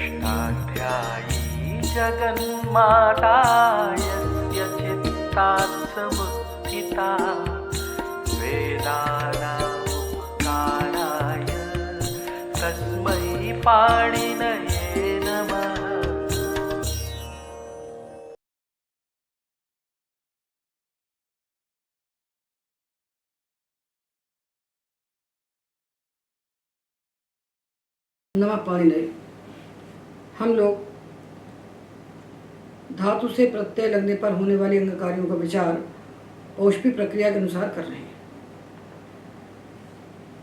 षष्ठाध्यायी जगन्माता यस्य चित्तात् समुत्थिता वेदानामुपकाराय तस्मै पाणिनये नमः। नमः पाणिनये। हम लोग धातु से प्रत्यय लगने पर होने वाले अंग कार्यों का विचार औष्पी प्रक्रिया के अनुसार कर रहे हैं।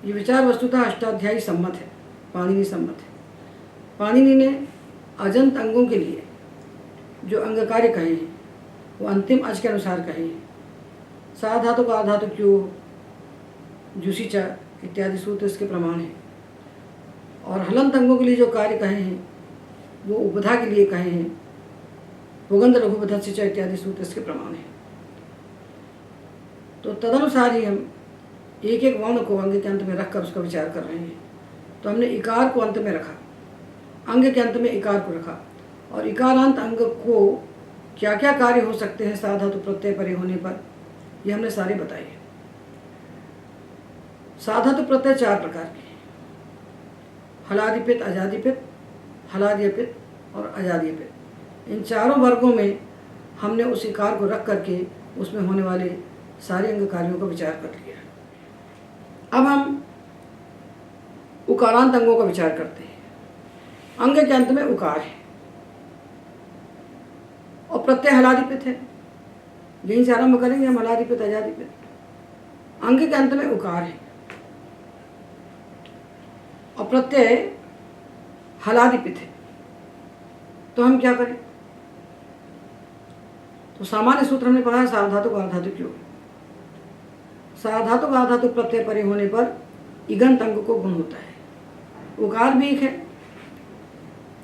ये विचार वस्तुतः अष्टाध्यायी सम्मत है, पाणिनि सम्मत है। पाणिनि ने अजंत अंगों के लिए जो अंग कार्य कहे हैं वो अंतिम अज के अनुसार कहे हैं। साधातु का आधातु क्यों, जुषिचा इत्यादि सूत्र इसके प्रमाण हैं। और हलंत अंगों के लिए जो कार्य कहे हैं वो उपधा के लिए कहे हैं। पुगंध लघुपधा सिचा इत्यादि सूत्र इसके प्रमाण हैं। तो तदनुसार ही हम एक एक वर्ण को अंग के अंत में रखकर उसका विचार कर रहे हैं। तो हमने इकार को अंत में रखा, अंग के अंत में इकार को रखा, और इकारांत अंग को क्या क्या कार्य हो सकते हैं साधातु प्रत्यय परे होने पर, ये हमने सारे बताए हैं। साधातु प्रत्यय चार प्रकार के, हलादिपित, अजादिपित, हलादियपित और अजादियपित। इन चारों वर्गों में हमने उस इकार को रख करके उसमें होने वाले सारे अंग कार्यों का विचार कर लिया। अब हम उकारांत अंगों का विचार करते हैं। अंग के अंत में उकार है और प्रत्यय हलादिपित है। यहीं से आरंभ करेंगे हम, हलादिपित अजादिपित। अंग के अंत में उकार है और प्रत्यय हलादिपित है। तो हम क्या करें? तो सामान्य सूत्र हमने पढ़ा है सार्वधातुक आर्धातुक क्यों। सार्वधातुक आर्धातुक प्रत्यय परे होने पर इगंत अंग को गुण होता है। उकार भी एक है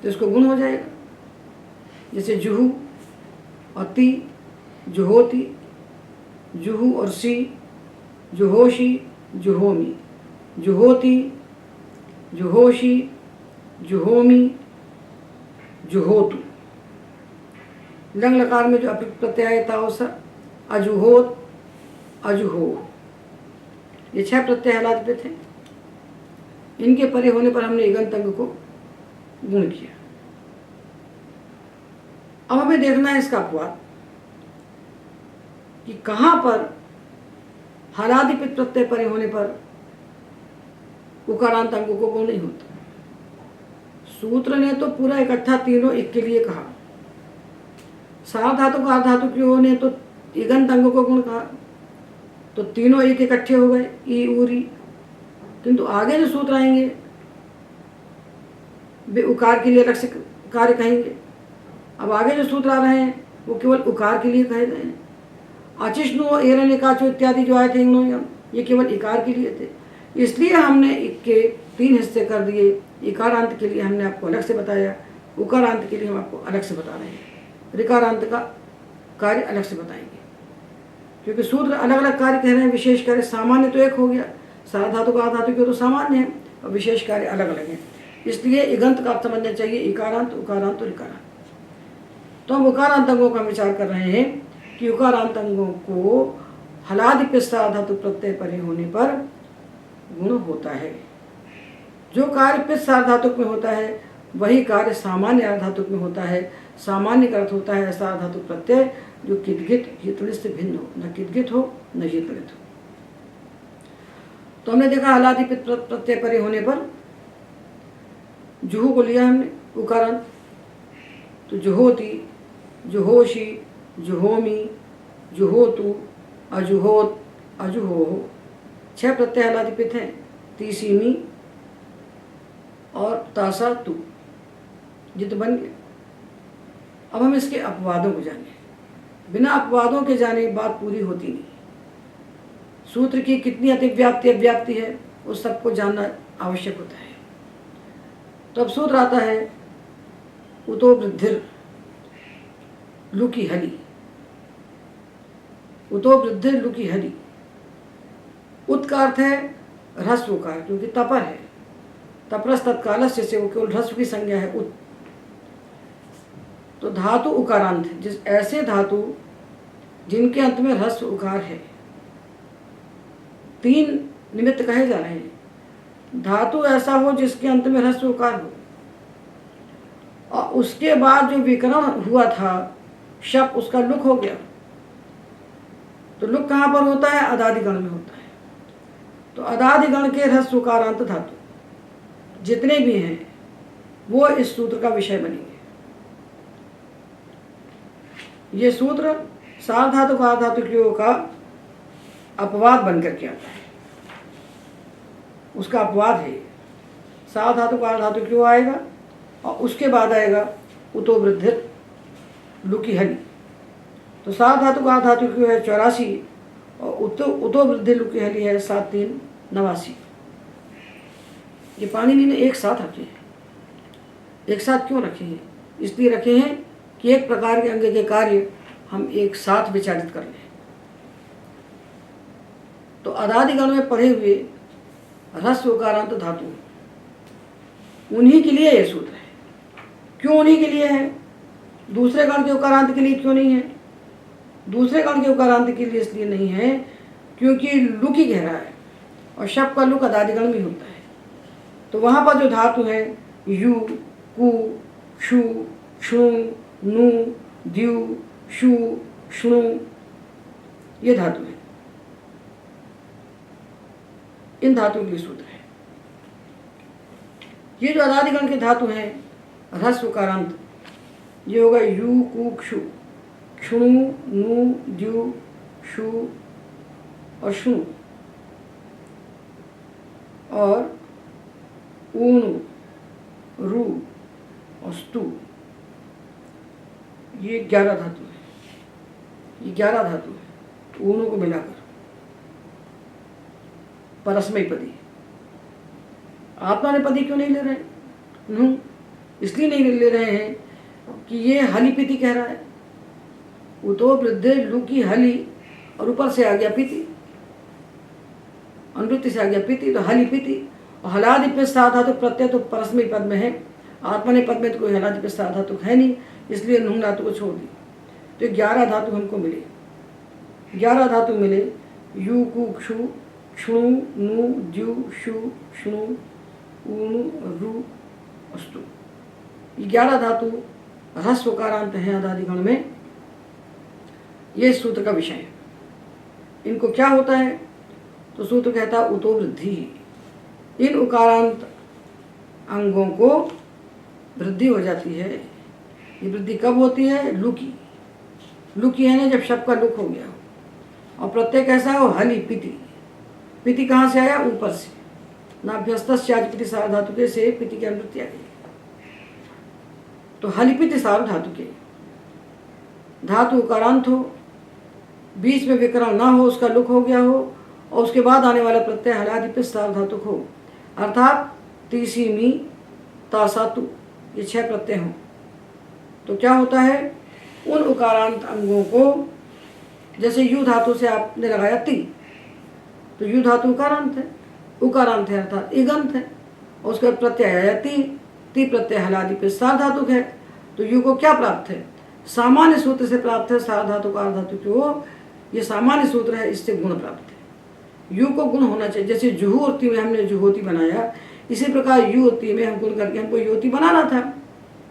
तो इसको गुण हो जाएगा। जैसे जुहू और ती, जुहोती, जुहू और सी, जुहोशी, जुहोमी, जुहोती, जुहोशी, जुहोमी, जुहोतु। लंग लकार में जो प्रत्ययता हो सा अजुहोत, अजुहो, ये 6 प्रत्यय हलादिपित हैं। इनके परे होने पर हमने इगंत अंग को गुण किया। अब हमें देखना है इसका अपवाद कि कहाँ पर हलादिपित प्रत्यय परे होने पर उकारांत अंग को गुण नहीं होता। सूत्र ने तो पूरा इकट्ठा तीनों एक के लिए कहा। सार्वधातुक आर्धातुक ने तो इगंत अंग को गुण कहा, तो तीनों एक इकट्ठे हो गए, ई ऊरी। किंतु आगे जो सूत्र आएंगे वे उकार के लिए अलग से कार्य कहेंगे। अब आगे जो सूत्र आ रहे हैं वो केवल उकार के लिए कहे गए हैं। अचिष्णु, एरन, एकाचो इत्यादि जो आए थे ये केवल इकार के लिए थे। इसलिए हमने इसके 3 हिस्से कर दिए। इकारांत के लिए हमने आपको अलग से बताया, उकारांत के लिए हम आपको अलग से बता रहे हैं, ऋकारांत का कार्य अलग से बताएंगे। क्योंकि सूत्र अलग अलग कार्य कह रहे हैं, विशेष कार्य सामान्य तो एक हो गया, सार्वधातुक आर्धातुक तो सामान्य है और विशेष कार्य अलग अलग हैं। इसलिए इगंत का आप समझना चाहिए इकारांत, उकारांत और ऋकारांत। तो हम उकारांत अंगों का विचार कर रहे हैं कि उकारांत अंगों को हलादिपित सार्वधातुक प्रत्यय परे होने पर गुण होता है। जो कार्य पित सार्वधातुक में होता है वही कार्य सामान्य आर्धातुक में होता है। सामान्य का अर्थ होता है ऐसा आर्धातुक प्रत्यय जो किदगित हितलित से भिन्न हो, न किदगित हो न हितलित हो। तो हमने देखा हलादिपित प्रत्यय परे होने पर जुहू को लिया हमने उकारांत, तो जुहोती, जुहोशी, जुहोमी, जुहोतु, अजुहोत, अजुहोहो। 6 प्रत्यय हलादिपित हैं, तीसीमी और तासा तू, जित बन गए। अब हम इसके अपवादों को जाने। बिना अपवादों के जाने बात पूरी होती नहीं। सूत्र की कितनी अतिव्याप्ति अव्याप्ति है उस सबको जानना आवश्यक होता है। तो अब सूत्र आता है उतो वृद्धिर लुकी हली, उतो वृद्धिर लुकी हली। उत का अर्थ है ह्रस्व का, क्योंकि तपर है, तपरस तत्कालस्य से वो केवल ह्रस्व की संज्ञा है उत। तो धातु उकारांत है, जिस ऐसे धातु जिनके अंत में ह्रस्व उकार है। 3 निमित्त कहे जा रहे हैं। धातु ऐसा हो जिसके अंत में ह्रस्व उकार हो, और उसके बाद जो विकरण हुआ था शप, उसका लुक हो गया। तो लुक कहाँ पर होता है? अदादिगण में होता है। तो अदादिगण के ह्रस्व उकारांत धातु जितने भी हैं वो इस सूत्र का विषय बनेंगे। ये सूत्र सार्वधातुक आर्धातुकों का अपवाद बनकर के आता है, उसका अपवाद है। सार्वधातुक आर्धातुक क्यों आएगा, और उसके बाद आएगा उतो वृद्धिर लुकी हली। तो सार्वधातुक आर्धातुक क्यों है 84, और उतो वृद्धि लुकी हली है 7 3 89। ये पाणिनि ने एक साथ रखे हैं। एक साथ क्यों रखे हैं? इसलिए रखे हैं कि एक प्रकार के अंग के कार्य हम एक साथ विचारित कर लें। तो अदादिगण में पढ़े हुए ह्रस्व उकारांत धातु, उन्हीं के लिए यह सूत्र है। क्यों उन्हीं के लिए है? दूसरे गण के उकारांत के लिए क्यों नहीं है? दूसरे गण के उकारांत के लिए इसलिए नहीं है क्योंकि लुक ही गहरा है, और शब्द का लुक अदादिगण में होता है। तो वहाँ पर जो धातु है यू, कु, क्षु, क्षणु, नु, द्यु, शु, क्षणु, ये धातु है। इन धातुओं के लिए सूत्र है। ये जो अदादिगण के धातु हैं ह्रस्व उकारांत, ये होगा यू, कु, क्षु, क्षणु, नु, द्यु, शु और क्षणु, और ऊणु, रु और स्तु। ये 11 धातु है। ये 11 धातु है ऊणु को मिलाकर परस्मैपदी। आत्मानेपदी क्यों नहीं ले रहे हैं? इसलिए नहीं ले रहे हैं कि ये हलिपिति कह रहा है। उतो वृद्धि लू की हली, और ऊपर से आ गया पिति, अनुवृत्ति से आ गया पिति, तो हलिपिति। और हलादि पे धातु प्रत्यय तो परस्मय पद में है, आत्मने पद में तो कोई हलादि पे धातु है नहीं, इसलिए नुंग धातु को छोड़ दी। तो 11 धातु हमको मिले। 11 धातु मिले, यू, कु, क्षु, क्षणु, नु, द्यु, शु, क्षणु, ऊणु, रु, अस्तु। ये 11 धातु ह्रस्व उकारांत हैं अदादिगण में। ये सूत्र का विषय है। इनको क्या होता है? तो सूत्र कहता है उतो वृद्धि। इन उकारांत अंगों को वृद्धि हो जाती है। ये वृद्धि कब होती है? लुकी। लुकी है ना, जब शब्द का लुक हो गया और प्रत्यय कैसा हो? हली पिति। पिति कहाँ से आया? ऊपर से। नाभ्यस्तस्याज पिति सार्वधातुके से पिति की अनुवृत्ति आ गई। तो हलिपिति सार्वधातुके धातु उकारांत हो, बीच में विकरण ना हो, उसका लुक हो गया हो, और उसके बाद आने वाला प्रत्यय हलादिपित सार्वधातुक हो, अर्थात तीसी मी तासातु, ये 6 प्रत्यय हों। तो क्या होता है? उन उकारांत अंगों को, जैसे यू धातु से आपने लगाया ती, तो यू धातु उकारांत है। उकारांत है अर्थात इगंत है, और उसका प्रत्यय आया ती प्रत्यय हलादिपित सार्वधातुक है। तो यू को क्या प्राप्त है? सामान्य सूत्र से प्राप्त है। सार्वधातुक आर्धातुक को ये सामान्य सूत्र है, इससे गुण प्राप्त है। यू को गुण होना चाहिए। जैसे जुहू और ती में हमने जुहोती बनाया, इसी प्रकार यू और ती में हम गुण करके हमको योति बनाना था,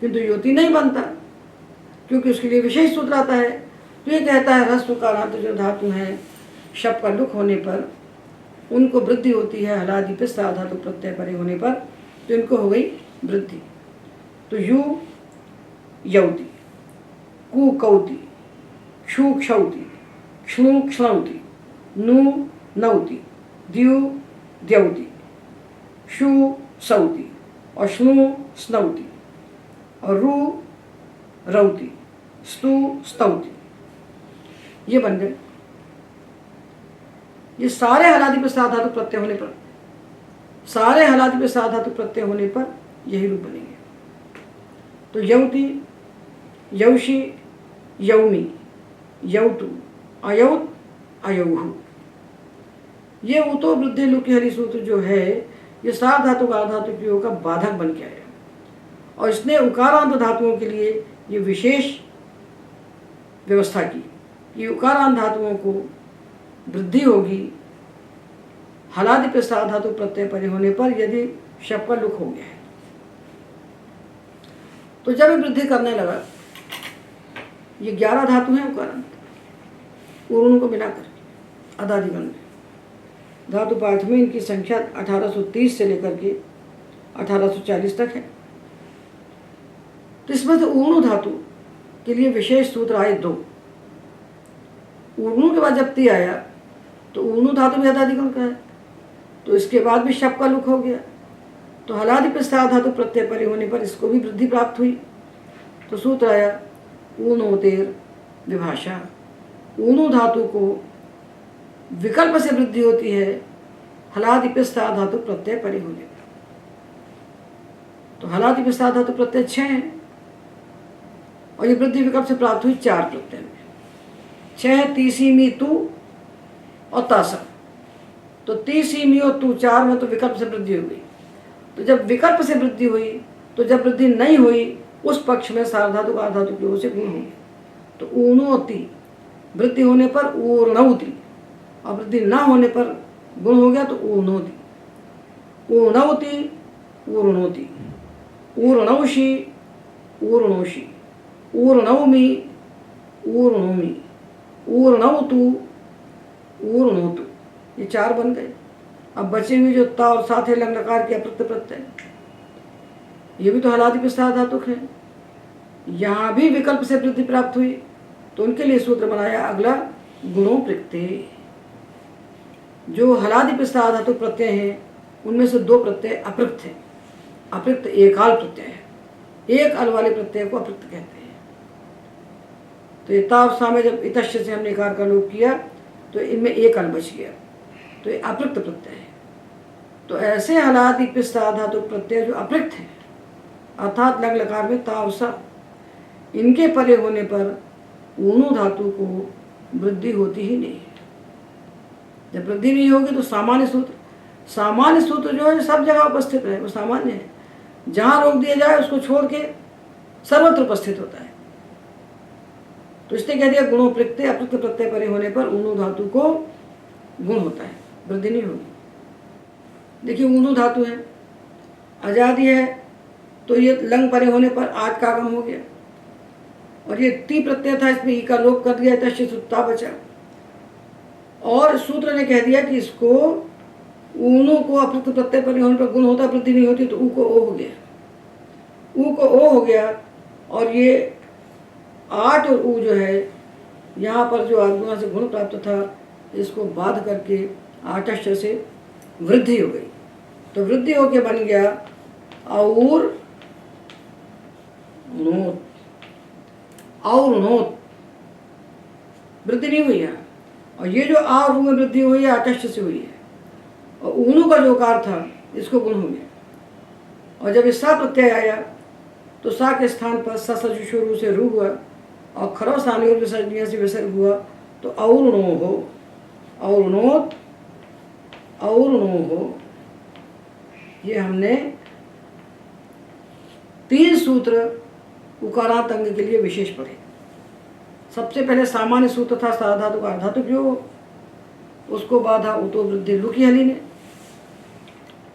किंतु योति नहीं बनता क्योंकि उसके लिए विशेष सूत्र आता है। तो ये कहता है ह्रस्व उकारांत जो धातु हैं शब्द का लुक होने पर उनको वृद्धि होती है हलादिपित सार्वधातुक प्रत्यय परे होने पर, तो इनको हो गई वृद्धि। तो यू यौति, कु कौति, क्षु क्षौति, क्षणु क्षणौति, नु नौति, द्यु द्यौति, शु सौति और स्नु स्नौति और रु रौति, स्तु स्तौति। ये बन गए। ये सारे हलादिपित सार्वधातुक प्रत्यय होने पर, सारे हलादिपित सार्वधातुक प्रत्यय होने पर यही रूप बनेंगे। तो यौति, यौषि, यौमि, यौतु, अयौत, अयौहु। ये उतो वृद्धि लुकी हरि सूत्र जो है ये सार्वधातुक आर्धातुक का बाधक बन के आया, और इसने उकारांत धातुओं के लिए ये विशेष व्यवस्था की कि उकारांत धातुओं को वृद्धि होगी हलादि प्रसाद धातु प्रत्यय परे होने पर यदि शब्द का लुक हो गया है। तो जब ये वृद्धि करने लगा, ये 11 धातु हैं उकारांत उन को मिलाकर अदादिगण में धातु पाठ में इनकी संख्या 1830 से लेकर के 1840 तक है। तो इसमें से ऊणु धातु के लिए विशेष सूत्र आए 2। ऊणु के बाद जब ती आया तो ऊणु धातु भी अदादिगण का है, तो इसके बाद भी शप का लुक हो गया। तो हलादि प्रस्ताव धातु प्रत्यय परे होने पर इसको भी वृद्धि प्राप्त हुई। तो सूत्र आया ऊणोतेर विभाषा। ऊणु धातु को विकल्प से वृद्धि होती है हलादि प्रस्ताव धातु प्रत्यय परे होने पर। तो हलादि प्रस्ताव धातु प्रत्यय 6 हैं और ये वृद्धि विकल्प से प्राप्त हुई 4 प्रत्यय में। 6 तीसी मी तू और तासा। तो तीसी मी और तू 4 में तो विकल्प से वृद्धि हो गई। तो जब विकल्प से वृद्धि हुई तो जब वृद्धि नहीं हुई उस पक्ष में सार्वधातु का धातु की ओर से गुण होंगे। तो ऊणोति वृद्धि होने पर ऊर्णौति और वृद्धि न होने पर गुण हो गया तो ऊर्णोति। ऊर्णौति ऊर्णोति ऊर्णौषि ऊर्णोषि ऊर्णौमि ऊर्णोमि ऊर्णौतु ऊर्णोतु। ये 4 बन गए। अब बचे हुए जो ता और साथ है लंग लकार के अप्रत्यय प्रत्यय, ये भी तो हलादि प्रस्ताव धातुक है। यहाँ भी विकल्प से वृद्धि प्राप्त हुई तो उनके लिए सूत्र बनाया अगला गुणों प्रत्यय। जो हलादि प्रस्ताव धातु प्रत्यय हैं उनमें से 2 प्रत्यय अपृक्त हैं। अपृक्त एकाल प्रत्यय है, एक अल वाले प्रत्यय को अपृक्त कहते हैं। तो ये ताव सा में जब इतश्य से हमने इकार का लोप किया तो इनमें एक अल बच गया, तो ये अपृक्त प्रत्यय है। तो ऐसे हलादि प्रस्ताव धातु प्रत्यय जो अपृक्त है अर्थात लग लकार में ताव सा, इनके परे होने पर ऊणु धातु को वृद्धि होती ही नहीं है। जब वृद्धि नहीं होगी तो सामान्य सूत्र जो है सब जगह उपस्थित है, वो सामान्य है। जहाँ रोक दिया जाए उसको छोड़ के सर्वत्र उपस्थित होता है। तो इसने कह दिया गुणों प्रत्यय अपृक्त प्रत्यय परे होने पर ऊणु धातु को गुण होता है, वृद्धि नहीं होगी। देखिए ऊणु धातु है, आजादी है, तो ये लंग परे होने पर आज का आगम हो गया और ये ती प्रत्यय था, इसमें ई का लोप कर दिया, तस्य सुत्ता बचा। और सूत्र ने कह दिया कि इसको ऊणु को अपृक्त प्रत्यय परे होने पर गुण होता, वृद्धि नहीं होती, तो ऊ को ओ हो गया, ऊ को ओ हो गया। और ये 8 और ऊ जो है यहाँ पर जो आगुणा से गुण प्राप्त था इसको बाध करके आटश्य से वृद्धि हो गई। तो वृद्धि होके बन गया और नोत, और नोत, वृद्धि नहीं हुई है। और ये जो आ और ऊ में वृद्धि हुई है आटश्य से हुई है और ऊणु का जो कार था इसको गुण हो गया। और जब इस सा प्रत्यय आया तो सा के स्थान पर ससुरू से रू हुआ और खरो स्थानी और विसर्जनीय से विसर्ग हुआ तो और नो हो, और नोत और नो हो। ये हमने 3 सूत्र उकारांत अंग के लिए विशेष पढ़े। सबसे पहले सामान्य सूत्र था साधातु का अर्धातु जो, उसको बाधा उतो वृद्धि लुकी हली ने,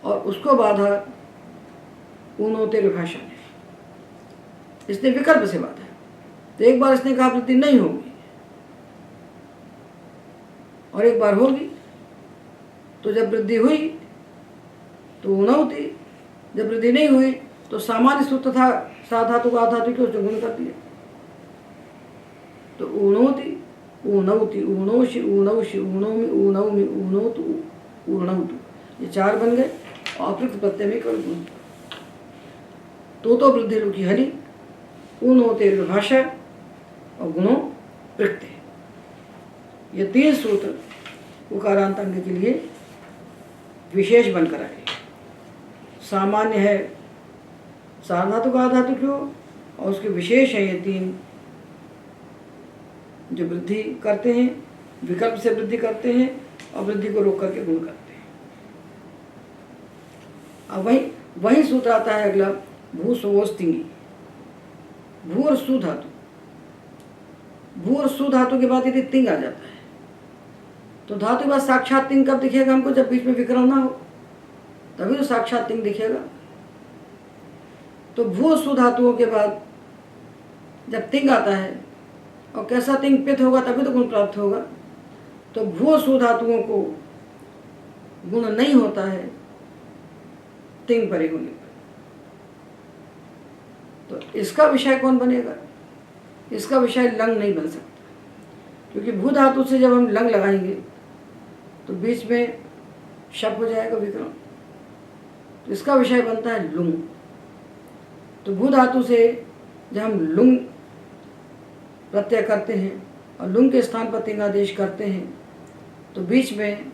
और उसको बाधा ऊणोते विभाषा ने। इसने विकल्प से बाधा। तो एक बार इसने कहा वृद्धि नहीं होगी और एक बार होगी। तो जब वृद्धि हुई तो ऊणौति, जब वृद्धि नहीं हुई तो सामान्य सूत्र था साधातु का आधातु को गुण कर दिया। तो ऊणोति ऊणौति ऊणोषि ऊणौषि ऊणौमि ऊणौमि ऊणोतु ऊर्णौतु, ये 4 बन गए। और अपृक्त प्रत्यय में केवल गुण। तो वृद्धि लुकी हली, ऊणोते विभाषा और गुणों प्रत्यय। ये 3 सूत्र उकारांत अंग के लिए विशेष बनकर आए। सामान्य है सार्वधातु का आधातु क्यों, और उसके विशेष हैं ये 3 जो वृद्धि करते हैं, विकल्प से वृद्धि करते हैं और वृद्धि को रोक करके गुण करते हैं। अब वही सूत्र आता है अगला भूसवोस्तिंगी। भू और सु धातु, भू और सु धातु के बाद यदि तिंग आ जाता है तो धातु के बाद साक्षात तिंग कब दिखेगा हमको? जब बीच में विकरण ना हो, तभी तो साक्षात तिंग दिखेगा। तो भू और सु धातुओं के बाद जब तिंग आता है, और कैसा तिंग? पित होगा, तभी तो गुण प्राप्त होगा। तो भू और सु धातुओं को गुण नहीं होता है तिंग परे होने पर। तो इसका विषय कौन बनेगा? इसका विषय लंग नहीं बन सकता, क्योंकि भू धातु से जब हम लंग लगाएंगे तो बीच में शप हो जाएगा विकरण, तो इसका विषय बनता है लुंग। तो भू धातु से जब हम लुंग प्रत्यय करते हैं और लुंग के स्थान पर तिंग आदेश करते हैं तो बीच में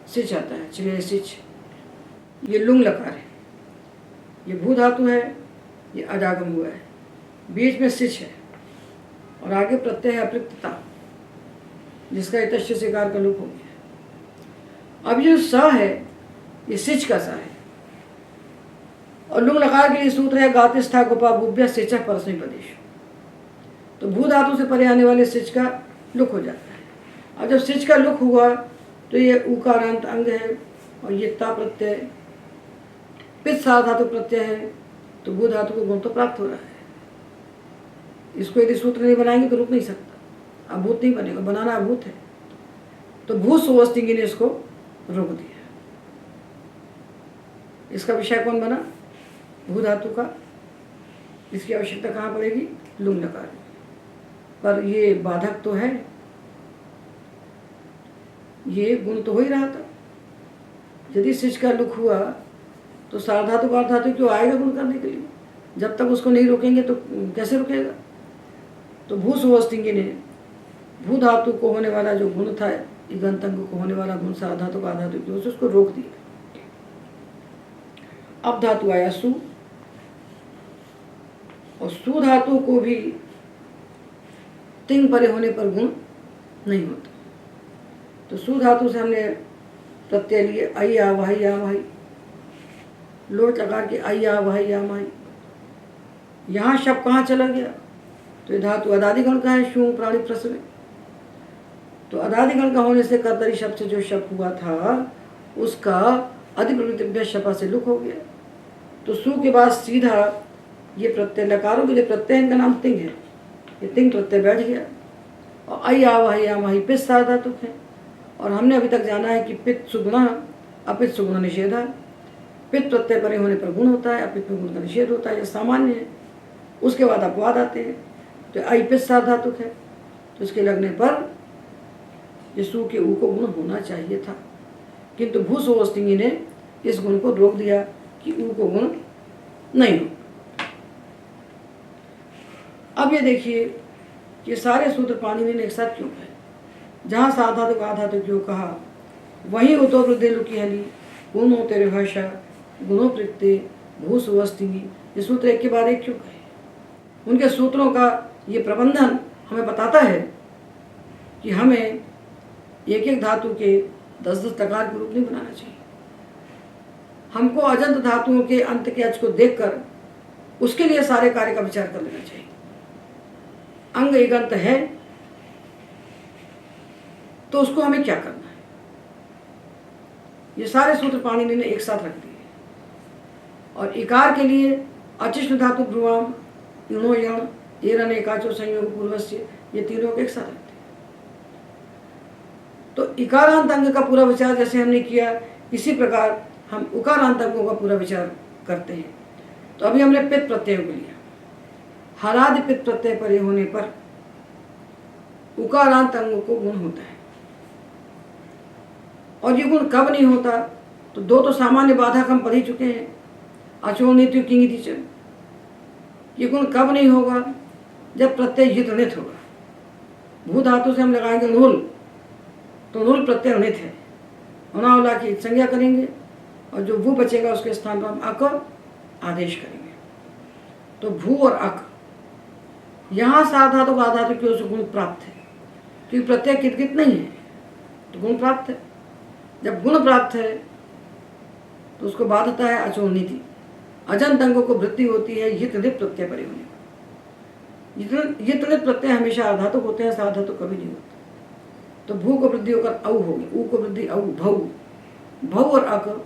सिच आता है, चलिए सिच, ये लुंग लकार है, ये भू धातु है, ये अजागम हुआ है, बीच में सिच है और आगे प्रत्यय है अपृक्तता, जिसका इतश्य सिकार का लुक हो गया। अब जो स है ये सिच का सा है, और लुंग लकार के लिए सूत्र है गातिस्था गोपा बुभ्य सिच परस्मै पदेश। तो भू धातु से परे आने वाले सिच का लुक हो जाता है। और जब सिच का लुक हुआ तो ये उकारांत अंग है, और ये ता प्रत्यय पित सा धातु प्रत्यय है, तो भू धातु को गुण तो प्राप्त हो रहा है। इसको यदि सूत्र नहीं बनाएंगे तो रुक नहीं सकता, अभूत नहीं बनेगा, बनाना अभूत है। तो भू सुवस्तिंगी ने इसको रोक दिया। इसका विषय कौन बना? भू धातु का। इसकी आवश्यकता कहाँ पड़ेगी? लुंग लकार। पर ये बाधक तो है, ये गुण तो हो ही रहा था। यदि सिच का लुक हुआ तो सार्वधातु का धातु क्यों आएगा गुण करने के लिए? जब तक उसको नहीं रोकेंगे तो कैसे रुकेगा? तो भू सुवस्तिंगी ने भू धातु को होने वाला जो गुण था, इगंतंग को होने वाला गुण सार्वधातु का धातु की ओर से उसको रोक दिया। अब धातु आया सु, और सु धातु को भी तिंग परे होने पर गुण नहीं होता। तो सु धातु से हमने प्रत्यय लिए आई आ वाही आ वाही, लोट लगा के आई आ वाही आ वाही। यहाँ शब्द कहाँ चला गया? तो ये धातु अदादिगण का है, शू प्राणी प्रसव। तो अदादिगण का होने से कर्तरी शब्द से जो शब्द हुआ था उसका अधिप्रवृत्तिभ्य शपा से लुक हो गया। तो सु के बाद सीधा ये प्रत्यय लकारों के लिए प्रत्यय इनका नाम तिंग है, ये तिंग प्रत्यय बैठ गया। और आई आ वाही पित सा धातु है, और हमने अभी तक जाना है कि पित्त सुगुणा अपित सुगुण निषेधा। पित्त प्रत्यय परे होने पर गुण होता है, अपित में गुण का निषेध होता है, यह सामान्य है। उसके बाद अपवाद आते हैं। तो आई पित सा धातु है, तो इसके लगने पर यीशु के ऊ को गुण होना चाहिए था, किंतु भू सुवस्तिंगी ने इस गुण को रोक दिया कि ऊ को गुण नहीं हो। अब ये देखिए कि सारे सूत्र पाणिनि ने एक साथ क्यों कहे? जहाँ साधातु का धातु क्यों कहा, वहीं उतो वृद्धि लुकी हली गुणो तेरे भाषा गुणों प्रत्यय भू सुवस्तिंगी, ये सूत्र एक के बाद एक क्यों कहे? उनके सूत्रों का ये प्रबंधन हमें बताता है कि हमें एक एक धातु के 10-10 तकार के रूप नहीं बनाना चाहिए। हमको अजंत धातुओं के अंत के अच को देखकर उसके लिए सारे कार्य का विचार कर लेना चाहिए। अंग इगंत है तो उसको हमें क्या करना है, ये सारे सूत्र पाणिनि ने एक साथ रख दिए। और इकार के लिए अचिष्ण धातु ब्रुवाम इणो यण एरन एकाचो संयोग पूर्वस्य, ये तीनों को एक साथ रखते हैं। तो इकारांत अंग का पूरा विचार जैसे हमने किया, इसी प्रकार हम उकारांत अंगों का पूरा विचार करते हैं। तो अभी हमने पित्त प्रत्यय को लिया। हरादि पित्त प्रत्यय परे होने पर उकारांत अंगों को गुण होता है। और ये गुण कब नहीं होता? तो दो तो सामान्य बाधक हम पढ़ ही चुके हैं, अचोनित्य किंगिति च। ये गुण कब नहीं होगा? जब प्रत्यय हित ऋणित होगा। भू धातु से हम लगाएंगे नूल, तो नूल प्रत्यय ऋणित है, होनावला की संज्ञा करेंगे, और जो भू बचेगा उसके स्थान पर हम अक आदेश करेंगे। तो भू और अक, यहाँ साधातु का धातु की ओर से गुण प्राप्त है, क्योंकि प्रत्यय कितकित नहीं है तो गुण प्राप्त है। जब गुण प्राप्त है तो उसको बाधता है अचोनिति, अजंत अंगों को वृद्धि होती है हित ऋत प्रत्यय परे होने। ये तनित प्रत्यय हमेशा आधातुक होते हैं, साधातुक कभी नहीं होते। तो भू को वृद्धि होकर औ हो गई, ऊ को वृद्धि औ, भऊ। भऊ और अक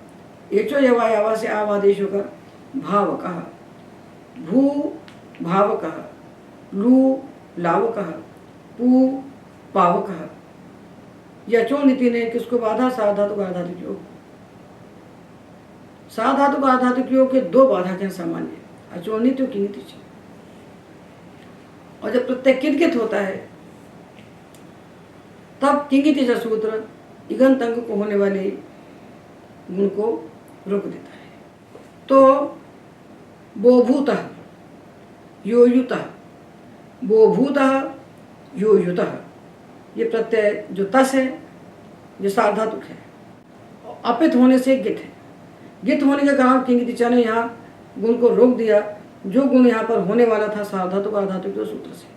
एचो यवा यावा से आवादेश होकर भावकः, भू भावकः, लू लावकः, पू पावकः। यचो नीति ने किसको बाधा? साधातुक आधातुक योग। साधातुक आधातुक योग के दो बाधक हैं सामान्य, अचोनित और किंगित। और जब प्रत्यय किंगित होता है तब किंगित सूत्र इगंत अंग को होने वाले गुण को रोक देता है। तो बोभूतः योयुतः, बोभूतः योयुतः, ये प्रत्यय जो तस है, जो सार्वधातुक है, अपित होने से गित है। गित होने के कारण किंगित ने यहाँ गुण को रोक दिया, जो गुण यहाँ पर होने वाला था सार्वधातुक आधातुक के सूत्र से।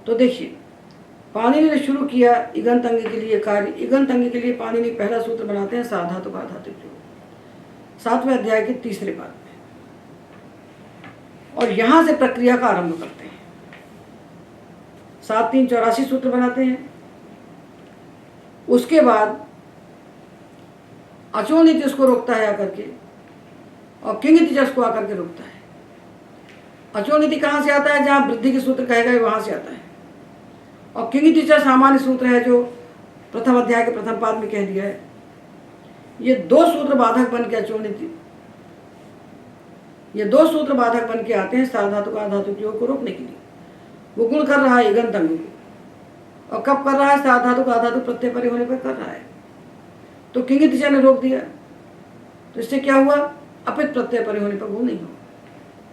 तो देखिए, पाणिनि ने शुरू किया इगंत अंग के लिए कार्य। इगंत अंग के लिए पाणिनि पहला सूत्र बनाते हैं सार्वधातुक आधातुक योग, 7वें अध्याय के 3रे पाद में, और यहां से प्रक्रिया का आरंभ करते हैं। 7 3 84 सूत्र बनाते हैं। उसके बाद अचोनित इसको रोकता है आकर के, और किंगित इसको आकर के रोकता है। अचोनिति कहाँ से आता है? जहाँ वृद्धि के सूत्र कहे गए वहां से आता है। और किंगित सामान्य सूत्र है जो प्रथम अध्याय के प्रथम पाद में कह दिया है। ये दो सूत्र बाधक बन के अचोनिति, ये दो सूत्र बाधक बन के आते हैं सार्वधातुक आधातुक योग को रोकने के लिए। वो गुण कर रहा है इगंत अंग को, और कब कर रहा है? सार्वधातुक आधातुक प्रत्यय परे होने पर कर रहा है। तो किंगित ने रोक दिया, तो इससे क्या हुआ? अपित प्रत्यय परे होने पर गुण नहीं होगा,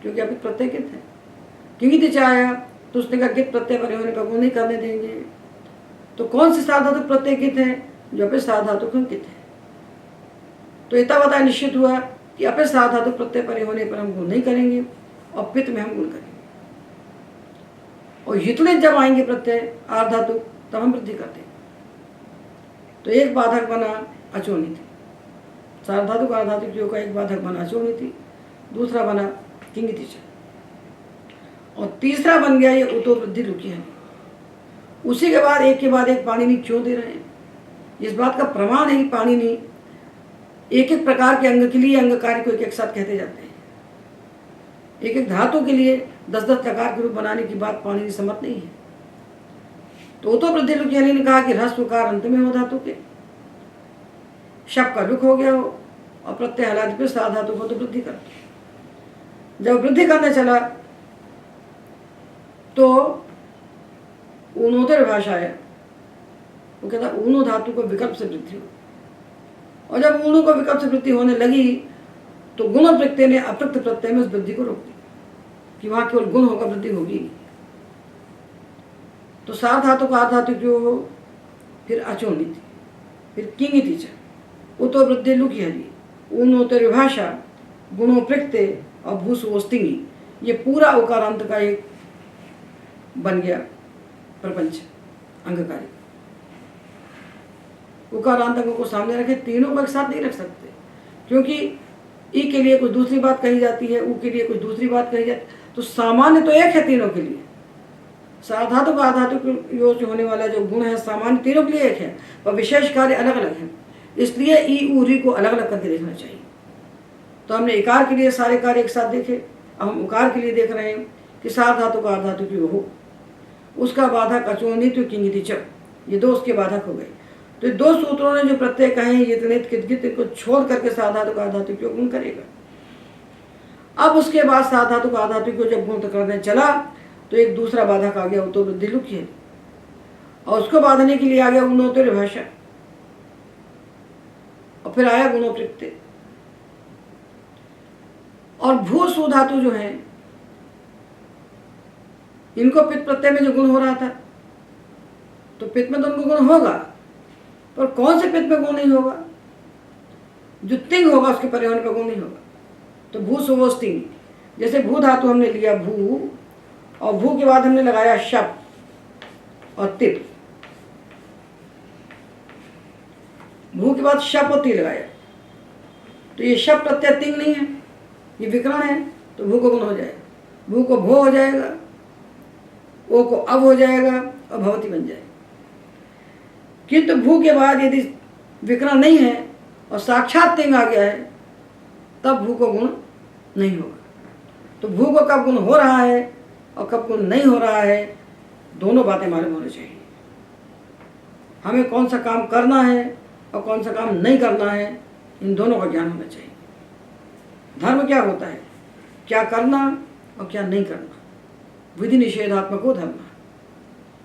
क्योंकि अपित प्रत्यय कित है। किंगित आया तो उसने कहा गित प्रत्यय परे होने पर गुण नहीं करने देंगे। तो कौन से सार्वधातुक प्रत्यय कित है? जो अपित सार्वधातुक कित है। तो इतना निश्चित हुआ कि अपित सार्वधातुक प्रत्यय परे होने पर हम गुण नहीं करेंगे, और पित में हम गुण करेंगे। और हितलित जब आएंगे प्रत्यय आर्धातुक, तब हम वृद्धि करते हैं। तो एक बाधक बना अचोनिति, सार्वधातुक आर्धातुक योग का एक बाधक बना अचोनिति, दूसरा बना किंगित, और तीसरा बन गया ये उतो वृद्धि लुकी है। उसी के बाद एक के बाद एक पाणिनि क्यों दे रहे हैं? इस बात का प्रमाण है कि पाणिनि एक एक प्रकार के अंग के लिए अंग कार्य को एक एक साथ कहते जाते हैं। एक एक धातु के लिए 10-10 प्रकार के रूप बनाने की बात पाणिनि सम्मत नहीं है। तो उतो वृद्धि लुकी ने कहा कि ह्रस्व उकार अंत में हो धातु के, शब्द का लुक हो गया हो, और प्रत्यय हलादि पे साधातु को तो वृद्धि करते। जब वृद्धि करने चला तो ऊनोत्तर भाषा है, वो कहता ऊनो धातु को विकल्प से वृद्धि हो, और जब ऊनो को विकल्प से वृद्धि होने लगी तो गुण प्रत्यय ने अप्रक्त प्रत्यय में उस वृद्धि को रोक दिया कि वहां केवल गुण होगा, वृद्धि होगी। तो सार्वधातुक आर्धातुक जो हो, फिर अचोनिति, फिर किंगिति, उतो वृद्धि लुकी हरी, ऊनोत्तर भाषा, गुणों प्रत्यय और भूसुवोस्तिंगी, ये पूरा उकारांत का एक बन गया प्रपंच अंगकारी। उकारांत अंगों को सामने रखे, तीनों को एक साथ नहीं रख सकते, क्योंकि ई के लिए कुछ दूसरी बात कही जाती है, ऊ के लिए कुछ दूसरी बात कही जाती है। तो सामान्य तो एक है तीनों के लिए। सार्वधातुक आधातुक योग होने वाला जो गुण है सामान्य तीनों के लिए एक है, और विशेष कार्य अलग अलग है। इसलिए ई ऊ री को अलग अलग करके देखना चाहिए। तो हमने इकार के लिए सारे कार्य एक साथ देखे, अब हम उकार के लिए देख रहे हैं कि सार्वधातुक आधातुक योग हो, उसका बाधक अचोनित किंगिति च, ये दो उसके बाधक हो गए। तो दो सूत्रों ने जो प्रत्यय कहे यतनित कितगित को छोड़ करके सार्वधातुक आधातुक योग गुण करेगा। अब उसके बाद सार्वधातुक आधातुक को जब गुण करने चला तो एक दूसरा बाधक आ गया, उतो वृद्धि लुकी है, और उसको बांधने के लिए आ गया ऊनोत्तर भाषा, और फिर आया गुणों प्रत्यय। और भू सु धातु जो है, इनको पित प्रत्यय में जो गुण हो रहा था, तो पित में तो उनको गुण होगा, पर कौन से पित में गुण नहीं होगा? जो तिंग होगा उसके परे होने पर गुण नहीं होगा। तो भू सुवोस्तिंग, जैसे भू धातु हमने लिया भू, और भू के बाद हमने लगाया शप और तिप, भू के बाद शप और ती लगाया, तो ये शप प्रत्यय तिंग नहीं है, ये विकरण है, तो भू को गुण हो जाएगा। भू को भो हो जाएगा, ओ को अब हो जाएगा और भवती बन जाएगा। किंतु भू के बाद यदि विकरण नहीं है और साक्षात तिंग आ गया है तब भू को गुण नहीं होगा। तो भू को कब गुण हो रहा है और कब गुण नहीं हो रहा है, दोनों बातें मालूम होनी चाहिए। हमें कौन सा काम करना है और कौन सा काम नहीं करना है, इन दोनों का ज्ञान होना चाहिए। धर्म क्या होता है, क्या करना और क्या नहीं करना, विधि निषेधात्मक हो धर्म।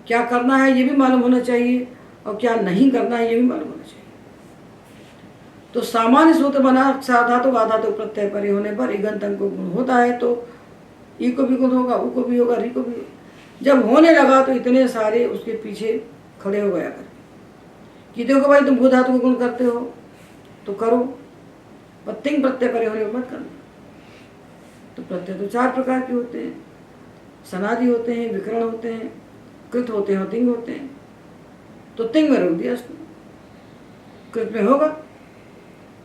क्या करना है ये भी मालूम होना चाहिए और क्या नहीं करना है ये भी मालूम होना चाहिए। तो सामान्य सूत्र बना साधातु आधातु प्रत्यय परे होने पर इगंत अंग को गुण होता है, तो ई को भी गुण होगा, उ को भी होगा, री को भी। जब होने लगा तो इतने सारे उसके पीछे खड़े हो गया करके कि देखो भाई तुम भू धातु को गुण करते हो तो करो, पर तिंग प्रत्यय परे होने पर मत करना। तो प्रत्यय तो 4 प्रकार के होते हैं, सनादि होते हैं, विकरण होते हैं, कृत होते हैं और तिंग होते हैं। तो तिंग में रोक दिया उसने, कृत में होगा।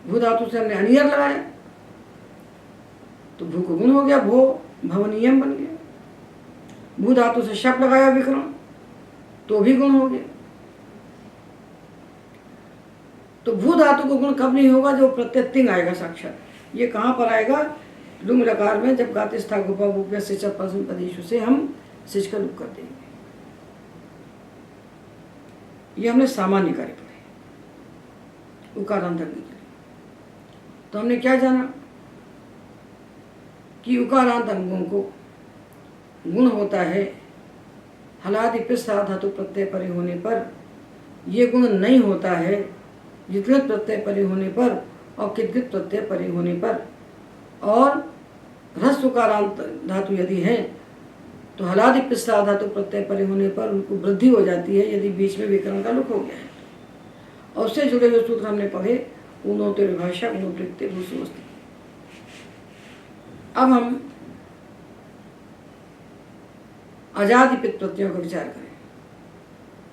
भू धातु से हमने अनियर लगाया तो भू को गुण हो गया, भो भवनियम बन गया। भू धातु से शप लगाया विकरण तो भी गुण हो गया। तो भू धातु को गुण कब नहीं होगा, जो प्रत्यय तिंग आएगा साक्षात। ये कहाँ पर आएगा, लुंग लकार में, जब गाते स्था गोपा भूप्य से पदेशु से हम सिच का लुक कर देंगे। ये हमने सामान्य कार्य पढ़े उकारांत अंग के लिए। तो हमने क्या जाना कि उकारांत अंगों को गुण होता है हलादि पिस धातु प्रत्यय परे होने पर, ये गुण नहीं होता है जितगत प्रत्यय परे होने पर और कितगत प्रत्यय परे होने पर। और ह्रस्व उकारांत धातु यदि है तो हलादि पिस धातु प्रत्यय परे होने पर उनको वृद्धि हो जाती है यदि बीच में विकरण का लुक हो गया है। और उससे जुड़े हुए सूत्र हमने पढ़े, ऊनोते विभाषा ऊनोते भूसुमस्ति। अब हम अजादिपित प्रत्ययों का विचार करें।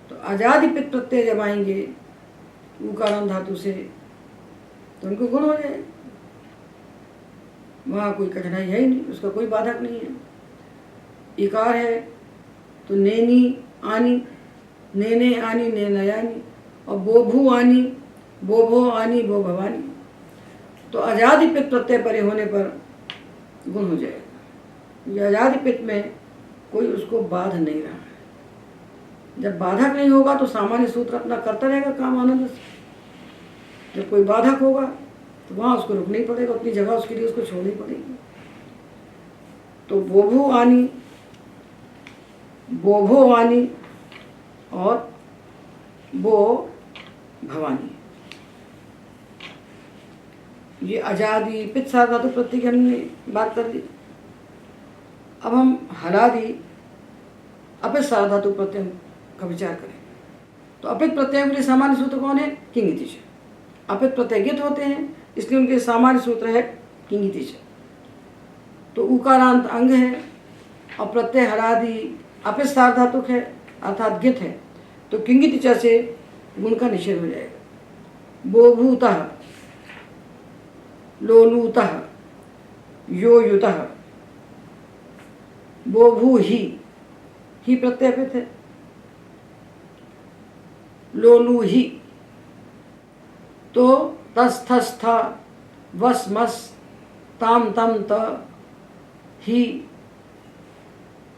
तो अजादिपित प्रत्यय जब आएंगे उकारांत धातु से तो उनको गुण हो जाए, वहाँ कोई कठिनाई है ही नहीं, उसका कोई बाधक नहीं है। इकार है तो नेनी आनी, नेने आनी, नेनयानी, और बोभू आनी, बोभो आनी, बो भवानी। तो अजादिपित प्रत्यय परे होने पर गुण हो जाएगा। ये अजादिपित में कोई उसको बाध नहीं रहा है। जब बाधक नहीं होगा तो सामान्य सूत्र अपना करता रहेगा काम आनंद से। जब कोई बाधक होगा तो वहाँ उसको रुकना ही पड़ेगा, अपनी जगह उसके लिए उसको छोड़नी पड़ेगी। तो बोभू आनी, बोभो वानी और बो भवानी, ये अजादि पित धातु प्रत्यय की हमने बात कर ली। अब हम हलादि अपित धातु प्रत्यय का विचार करें। तो अपित प्रत्ययों के लिए सामान्य सूत्र कौन है, किंगिति च। अपित प्रत्यय गित होते हैं इसलिए उनके सामान्य सूत्र है किंगिति च। तो उकारांत अंग है और प्रत्यय हलादि अपित धातुक है अर्थात गित है, तो किंगिति च से गुण का निषेध हो जाएगा। बोभूतः, लोलूतः, योयुतः, बोभू ही प्रत्यय अपित है। लोलू ही तो तस थस था, वस मस, ताम तम त, ही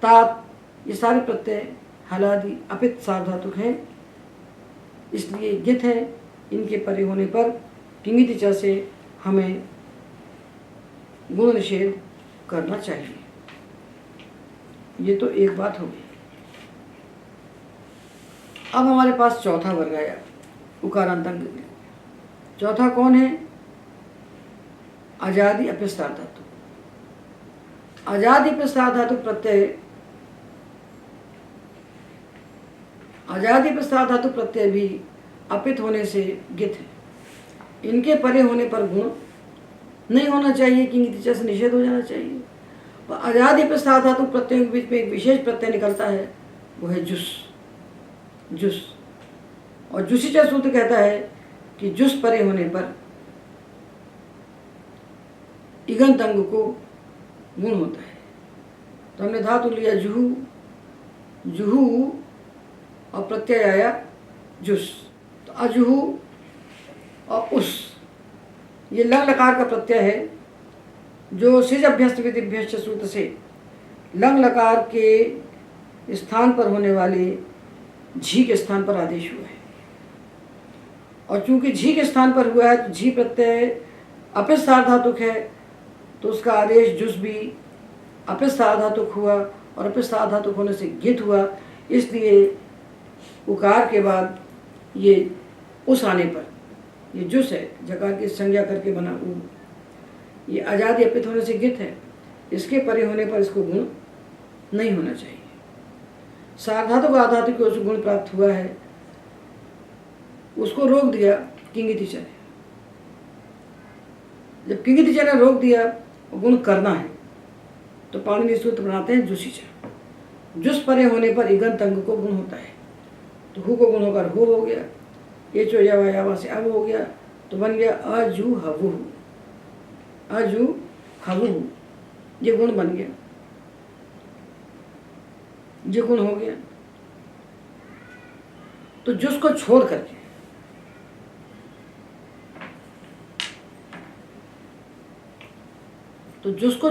तात, ये सारे प्रत्यय हलादि अपित सार्वधातुक हैं इसलिए गित है। इनके परे होने पर किंगिति च से हमें गुण निषेध करना चाहिए। ये तो एक बात हो गई। अब हमारे पास चौथा वर्ग आया उकारांत अंग। चौथा कौन है, अजादि अपित धातु। अजादि अपित धातु प्रत्यय, अजादि अपित धातु प्रत्यय भी अपित होने से गित है। इनके परे होने पर गुण नहीं होना चाहिए, किंगिति च से निषेध हो जाना चाहिए। और अजादि अपित धातु प्रत्ययों के बीच में एक विशेष प्रत्यय निकलता है, वो है जुस। जुस और जुसिचा सूत्र कहता है कि जुस परे होने पर इगंत अंग को गुण होता है। तो हमने धातु लिया जुहू जुहू और प्रत्यय आया जुस। तो अजुहू और उस, ये लंग लकार का प्रत्यय है जो सिज अभ्यस्त विधिभ्यस्त सूत्र से लंग लकार के स्थान पर होने वाले झी के स्थान पर आदेश हुआ है। और चूंकि झी के स्थान पर हुआ है तो झी प्रत्यय अपिस सार्वधातुक है, तो उसका आदेश जुस भी अपिस सार्वधातुक हुआ, और अपिस सार्वधातुक होने से गित हुआ। इसलिए उकार के बाद ये उस आने पर ये जुस है, जकार की संज्ञा करके बना उ, ये आजादी अपित होने से गित है, इसके परे होने पर इसको गुण नहीं होना चाहिए। सार्वधातुक आधातुक को गुण प्राप्त हुआ है, उसको रोक दिया किंगिति चने। जब किंगिति चने रोक दिया गुण करना है तो पाणिनि सूत्र बनाते हैं जुसीचा। जुस परे होने पर इगंत अंग को गुण होता है, तो हु को गुण होकर हो गया, एचो यावा यावा से अब हो गया, तो बन गया अजू हवु, अजू हवु, ये गुण बन गया, ये गुण हो गया। तो जुस को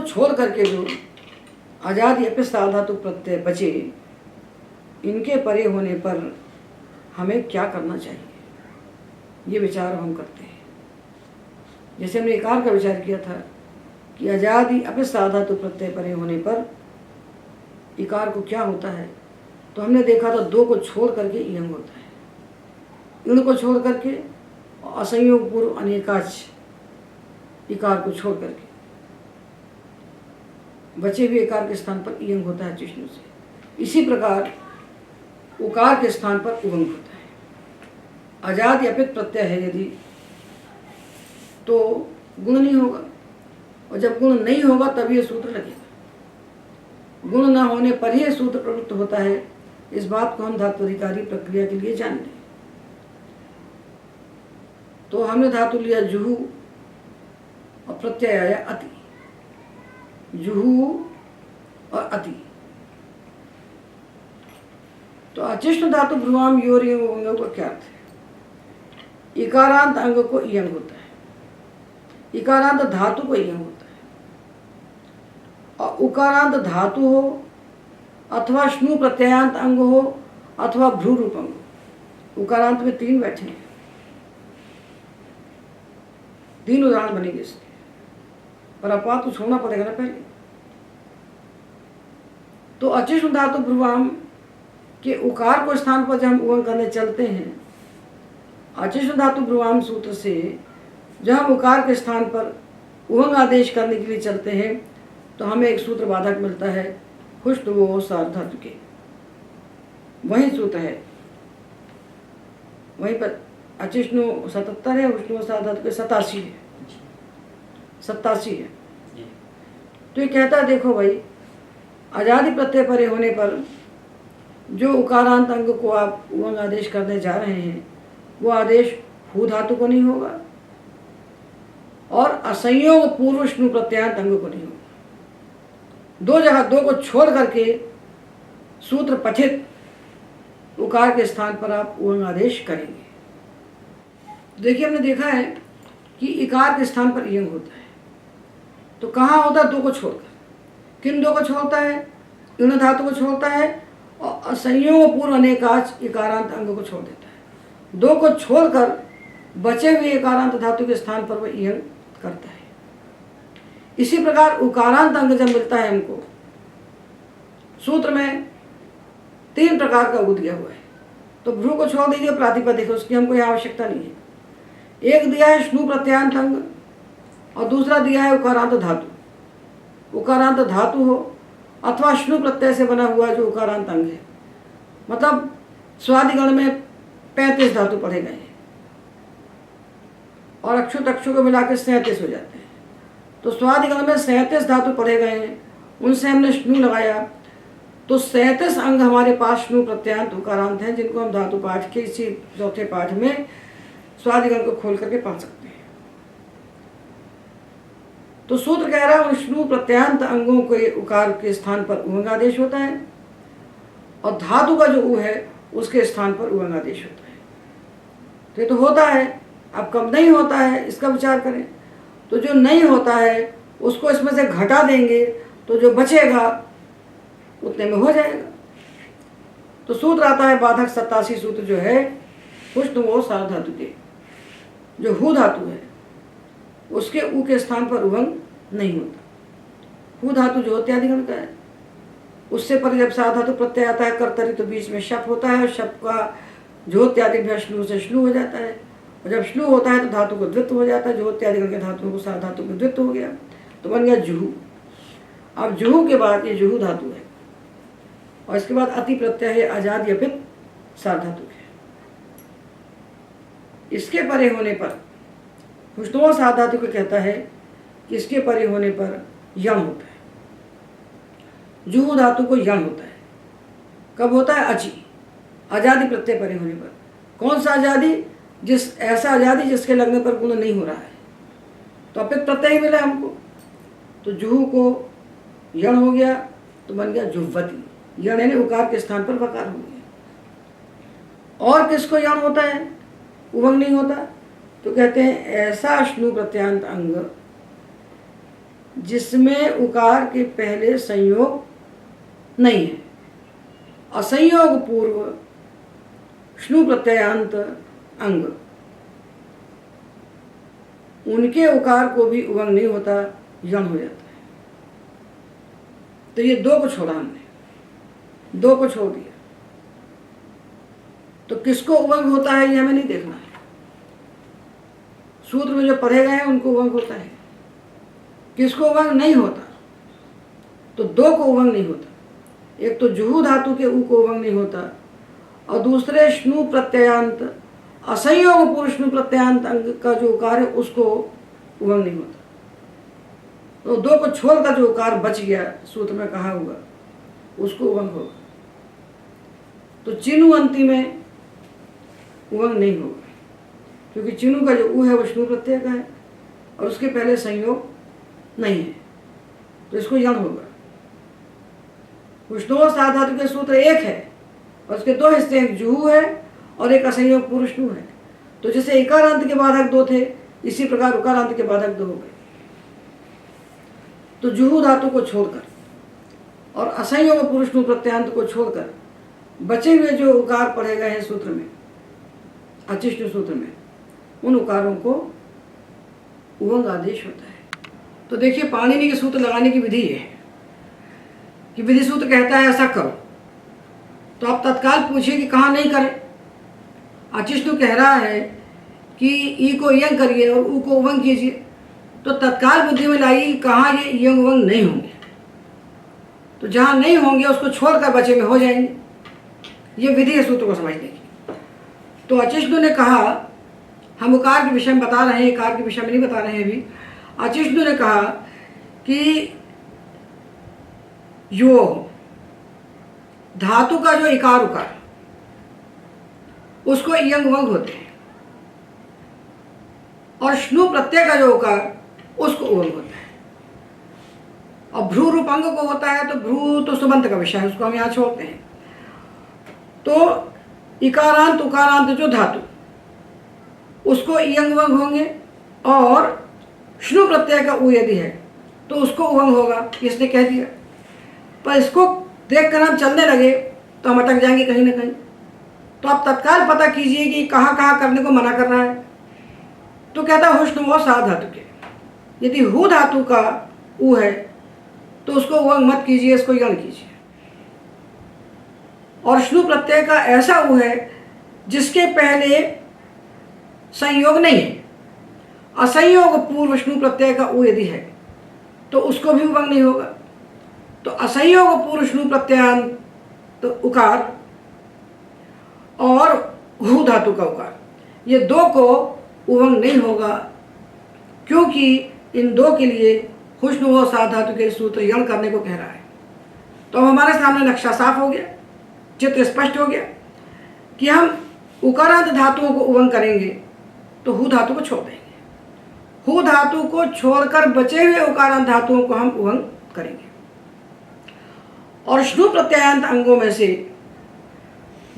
छोड़ करके जो आजादी अपिस सार्वधातुक प्रत्यय बचे, इनके परे होने पर हमें क्या करना चाहिए, ये विचार हम करते हैं। जैसे हमने इकार का विचार किया था कि आजादी अपिस सार्वधातुक प्रत्यय परे होने पर इकार को क्या होता है, तो हमने देखा था दो को छोड़ करके इयंग होता है। इण को छोड़ करके असंयोग पूर्व अनेकाच इकार को छोड़ करके बचे हुए इकार के स्थान पर इयंग होता है चिष्णु से। इसी प्रकार उकार के स्थान पर उवंग होता है। आजाद अपित प्रत्यय है यदि, तो गुण नहीं होगा, और जब गुण नहीं होगा तब ये सूत्र लगेगा। गुण न होने पर ही सूत्र प्रवृत्त होता है। इस बात को हम धातुधिकारी प्रक्रिया के लिए जान लें। तो हमने धातु लिया जुहू और प्रत्यय आया अति, जुहू और अति। तो अचिष्ण धातु भ्रुवाम योर अंग का क्या अर्थ है? इकारांत अंग को इयंग होता है, इकारांत धातु को इयंग होता है। और उकारांत धातु हो अथवा श्नु प्रत्ययांत अंग हो अथवा भ्रू रूप अंग हो। उकारांत में तीन बैठे हैं, तीन उदाहरण बनेंगे इसके, पर अपवाद तो छोड़ना पड़ेगा ना पहले। तो अचिष्ण धातु भ्रुवाम के उकार को स्थान पर जब हम उवंग करने चलते हैं, अचिष्ण धातु भ्रुवाम सूत्र से जब हम उकार के स्थान पर उवंग आदेश करने के लिए चलते हैं, तो हमें एक सूत्र बाधक मिलता है हुष्णुवो सार्वधातु के। वही सूत्र है, वहीं पर अचिष्णु 77 है, हुष्णुवो सार्वधातु के 87 है, 87 है। तो ये कहता है देखो भाई, आजादी प्रत्यय परे होने पर जो उकारांत अंग को आप उवंग आदेश करने जा रहे हैं, वो आदेश हु धातु को नहीं होगा और असंयोग पूर्व श्नु प्रत्यांत अंग को नहीं होगा। दो जगह दो को छोड़ करके सूत्र पठित उकार के स्थान पर आप उवंग आदेश करेंगे। देखिए हमने देखा है कि इकार के स्थान पर इयंग होता है, तो कहाँ होता है? दो को छोड़कर। किन दो को छोड़ता है? इण धातु को छोड़ता है और असंयोग पूर्व अनेकाच इकारांत अंग को छोड़ देता है। दो को छोड़कर बचे हुए इकारांत धातु के स्थान पर वह इयंग करता है। इसी प्रकार उकारांत अंग जब मिलता है हमको, सूत्र में तीन प्रकार का उग दिया हुआ है, तो भ्रू को छोड़ दीजिए, प्रातिपदिक है उसकी हमको यहाँ आवश्यकता नहीं है। एक दिया है श्नु प्रत्यांत अंग और दूसरा दिया है उकारांत धातु। उकारांत धातु हो अथवा श्नु प्रत्यय से बना हुआ जो उकारांत अंग है, मतलब स्वादिगण में 35 धातु पढ़े गए हैं और अक्षुत अक्षु को मिलाकर 37 हो जाते हैं। तो स्वादिगण में 37 धातु पढ़े गए हैं, उनसे हमने श्नु लगाया, तो 37 अंग हमारे पास श्नु प्रत्यांत उकारांत हैं, जिनको हम धातु पाठ के इसी चौथे पाठ में स्वादिगण को खोल करके पढ़ सकते हैं। तो सूत्र कह रहा है उन श्नु प्रत्यांत अंगों के उकार के स्थान पर उवंग आदेश होता है और धातु का जो ऊ है उसके स्थान पर उवंग आदेश होता है। तो ये तो होता है, अब कब नहीं होता है इसका विचार करें। तो जो नहीं होता है उसको इसमें से घटा देंगे तो जो बचेगा उतने में हो जाएगा। तो सूत्र आता है बाधक 87 सूत्र जो है पुष्ट वो सार धातु के, जो हु धातु है उसके ऊ के स्थान पर उवंग नहीं होता। हु धातु जो इत्यादिगण का है, उससे पर जब सा धातु प्रत्यय आता है कर्तरी तो बीच में शप होता है, और शप का जो इत्यादि श्लू से श्लू हो जाता है, और जब श्लू होता है तो धातु को द्वित्व हो जाता है, जो इत्यादिगण के धातुओं को सा धातु को द्वित्व हो गया तो बन गया जुहू। अब जुहू के बाद ये जुहू धातु है, और इसके बाद अति प्रत्यय है आजाद यपित सार धातु है। इसके परे होने पर पुष्टो सार धातु को कहता है कि इसके परे होने पर यण होता है। जुहू धातु को यण होता है। कब होता है? अची, आजादी प्रत्यय परे होने पर। कौन सा आजादी? ऐसा आजादी जिसके लगने पर गुण नहीं हो रहा है, तो अपित प्रत्यय ही मिला हमको, तो जुहू को यण हो गया तो बन गया जुह्वती। यण यानी उकार के स्थान पर वकार हो गया। और किसको यण होता है, उवंग नहीं होता? तो कहते हैं ऐसा श्नु प्रत्यांत अंग जिसमें उकार के पहले संयोग नहीं है, असंयोग पूर्व श्नु प्रत्ययांत अंग, उनके उकार को भी उवंग नहीं होता, यण हो जाता है। तो ये दो को छोड़ा हमने, दो को छोड़ दिया, तो किसको उवंग होता है ये हमें नहीं देखना है। सूत्र में जो पढ़े गए हैं उनको उवंग होता है, किसको उवंग नहीं होता? तो दो को उवंग नहीं होता, एक तो जुहू धातु के ऊ को उवंग नहीं होता, और दूसरे श्नु प्रत्ययांत असंयोग पुरुष श्नु प्रत्ययांत अंग का जो उकार है उसको उवंग नहीं होता। तो दो को छोड़कर जो उकार बच गया सूत्र में कहा हुआ उसको उवंग होगा। तो चिनु अंति में उवंग नहीं होगा, क्योंकि चिनु का जो ऊ है वो श्नु प्रत्यय का है और उसके पहले संयोग नहीं है, तो इसको यण होगा। पुष्टो सार धातु के सूत्र एक है और उसके दो हिस्से, एक जुहू है और एक असंयोग पुरुष नु है। तो जैसे इकारांत के बाधक दो थे, इसी प्रकार उकारांत के बाधक दो हो गए। तो जुहू धातु को छोड़कर और असंयोग पुरुष नु प्रत्यांत को छोड़कर बचे हुए जो उकार पढ़े गए हैं सूत्र में, अचिष्ट सूत्र में, उन उकारों को उवंग आदेश होता है। तो देखिए पाणिनि के सूत्र लगाने की विधि है कि विधि सूत्र कहता है ऐसा करो, तो आप तत्काल पूछिए कि कहाँ नहीं करें। अचिष्टु कह रहा है कि ई को यंग करिए और ऊ को उवंग कीजिए, तो तत्काल बुद्धि में लाइए कहाँ ये यंग उवंग नहीं होंगे, तो जहाँ नहीं होंगे उसको छोड़कर बचे में हो जाएंगे। ये विधि है सूत्र को समझने की। तो अचिष्टु ने कहा, हम उकार के विषय में बता रहे हैं, इकार के विषय में नहीं बता रहे हैं अभी। अचिष्टु ने कहा कि यो धातु का जो इकार उकार उसको यंग वंग होते हैं, और श्नु प्रत्यय का जो उकार उसको उवंग होता है। और भ्रू रूप अंग को होता है, तो भ्रू तो सुबंत का विषय है, उसको हम यहाँ छोड़ते हैं। तो इकारांत उकारांत जो धातु उसको यंग वंग होंगे, और श्नु प्रत्यय का ऊ यदि है तो उसको उवंग होगा, इसने कह दिया। पर इसको देखकर हम चलने लगे तो हम अटक जाएंगे कहीं ना कहीं। तो आप तत्काल पता कीजिए कि कहाँ कहाँ करने को मना कर रहा है। तो कहता है हुष्ण वो सा धातु के, यदि हु धातु का ऊ है तो उसको उवंग मत कीजिए, इसको यण कीजिए। और श्नु प्रत्यय का ऐसा ऊ है जिसके पहले संयोग नहीं है, असंयोग पूर्व श्नु प्रत्यय का ऊ यदि है तो उसको भी उवंग नहीं होगा। तो असंयोग पूर्व श्नु प्रत्ययांत तो उकार और हु धातु का उकार, ये दो को उवंग नहीं होगा, क्योंकि इन दो के लिए हुष्ण व सा धातु के सूत्र यण करने को कह रहा है। तो अब हमारे सामने नक्शा साफ हो गया, चित्र स्पष्ट हो गया कि हम उकारांत धातुओं को उवंग करेंगे तो हु धातु को छोड़ देंगे, हु धातु को छोड़कर बचे हुए उकारांत धातुओं को हम उवंग करेंगे। और श्नु प्रत्ययांत अंगों में से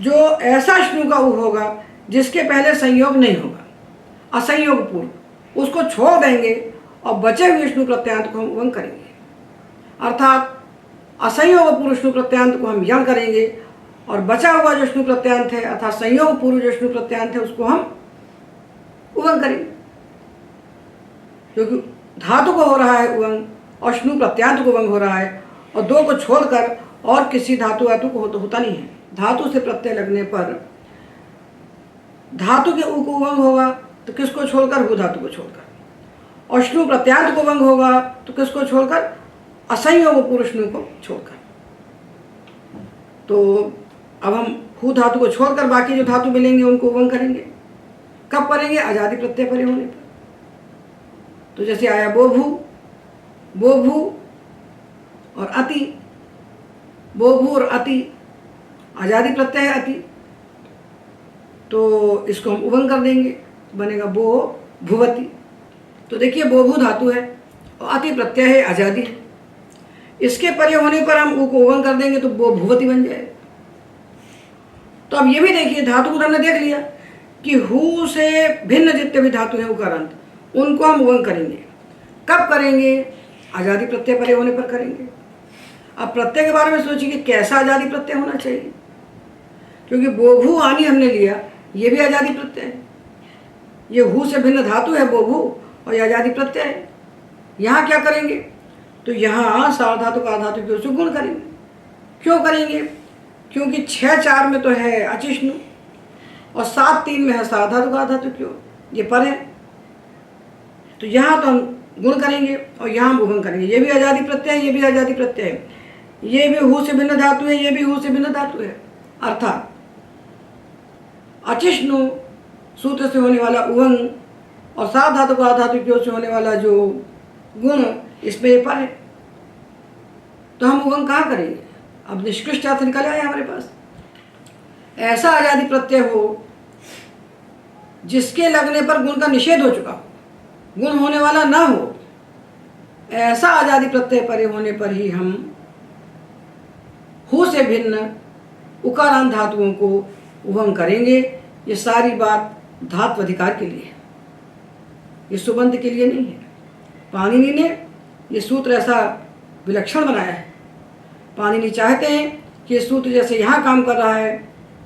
जो ऐसा श्नु का उ होगा जिसके पहले संयोग नहीं होगा, असंयोग पूर्व, उसको छोड़ देंगे और बचे हुए श्नु प्रत्यांत को हम उवंग करेंगे। अर्थात असंयोग पूर्व श्नु प्रत्यांत को हम यण करेंगे और बचा हुआ जो श्नु प्रत्यांत है अर्थात संयोग पूर्व जो श्नु प्रत्यांत है उसको हम उवंग करेंगे। क्योंकि धातु को हो रहा है उवंग और श्नु प्रत्यांत को उवंग हो रहा है, और दो को छोड़कर और किसी धातु को होता नहीं है। धातु से प्रत्यय लगने पर धातु के उ को उवंग होगा तो किसको छोड़कर? हु धातु को छोड़कर। और श्नु प्रत्यांत को उवंग होगा तो किसको छोड़कर? असंयोग पूर्व श्नु को छोड़कर। तो अब हम हु धातु को छोड़कर बाकी जो धातु मिलेंगे उनको उवंग करेंगे। कब करेंगे? आजादी प्रत्यय परे होने पर। तो जैसे आया बोभू और अति, बोभू और अति आजादी प्रत्यय है अति, तो इसको हम उवंग कर देंगे, बनेगा बो भुवती। तो देखिए बोभू धातु है और अति प्रत्यय है, आजादी है। इसके परे होने पर हम उ को उवंग कर देंगे तो बो भुवती बन जाएगा। तो अब ये भी देखिए धातु को हमने देख लिया कि हु से भिन्न जितने भी धातु हैं उकारांत, उनको हम उवंग करेंगे। कब करेंगे? आजादी प्रत्यय परे होने पर करेंगे। अब प्रत्यय के बारे में सोचिए कि कैसा आजादी प्रत्यय होना चाहिए, क्योंकि बोभू आनी हमने लिया, ये भी आजादी प्रत्यय है। ये हु से भिन्न धातु है बोभू और ये आजादी प्रत्यय है। यहाँ क्या करेंगे? तो यहाँ सार्वधातु का धातु की ओर से गुण करेंगे। क्यों करेंगे? क्योंकि 6-4 में तो है अचिष्णु और 7-3 में है सार्वधातु का धातु की ओर, ये पर है। तो यहाँ तो हम गुण करेंगे और यहाँ हम उवंग करेंगे। ये भी आजादी प्रत्यय है, ये भी आजादी प्रत्यय है, ये भी हु से भिन्न धातु है, ये भी हु से भिन्न धातु है। अर्थात अचिष्णु सूत्र से होने वाला उवंग और सार्वधातु का धातु की ओर से होने वाला जो गुण, इसमें ये पर है। तो हम उवंग कहाँ करेंगे? अब निष्कृष्ट अर्थ निकल आया हमारे पास। ऐसा आजादी प्रत्यय हो जिसके लगने पर गुण का निषेध हो चुका हो, गुण होने वाला ना हो, ऐसा आजादी प्रत्यय परे होने पर ही हम हु से भिन्न उकारांत धातुओं को उवंग करेंगे। ये सारी बात धात्व अधिकार के लिए है, ये सुबंध के लिए नहीं है। पाणिनि ने ये सूत्र ऐसा विलक्षण बनाया है। पाणिनि चाहते हैं कि ये सूत्र जैसे यहाँ काम कर रहा है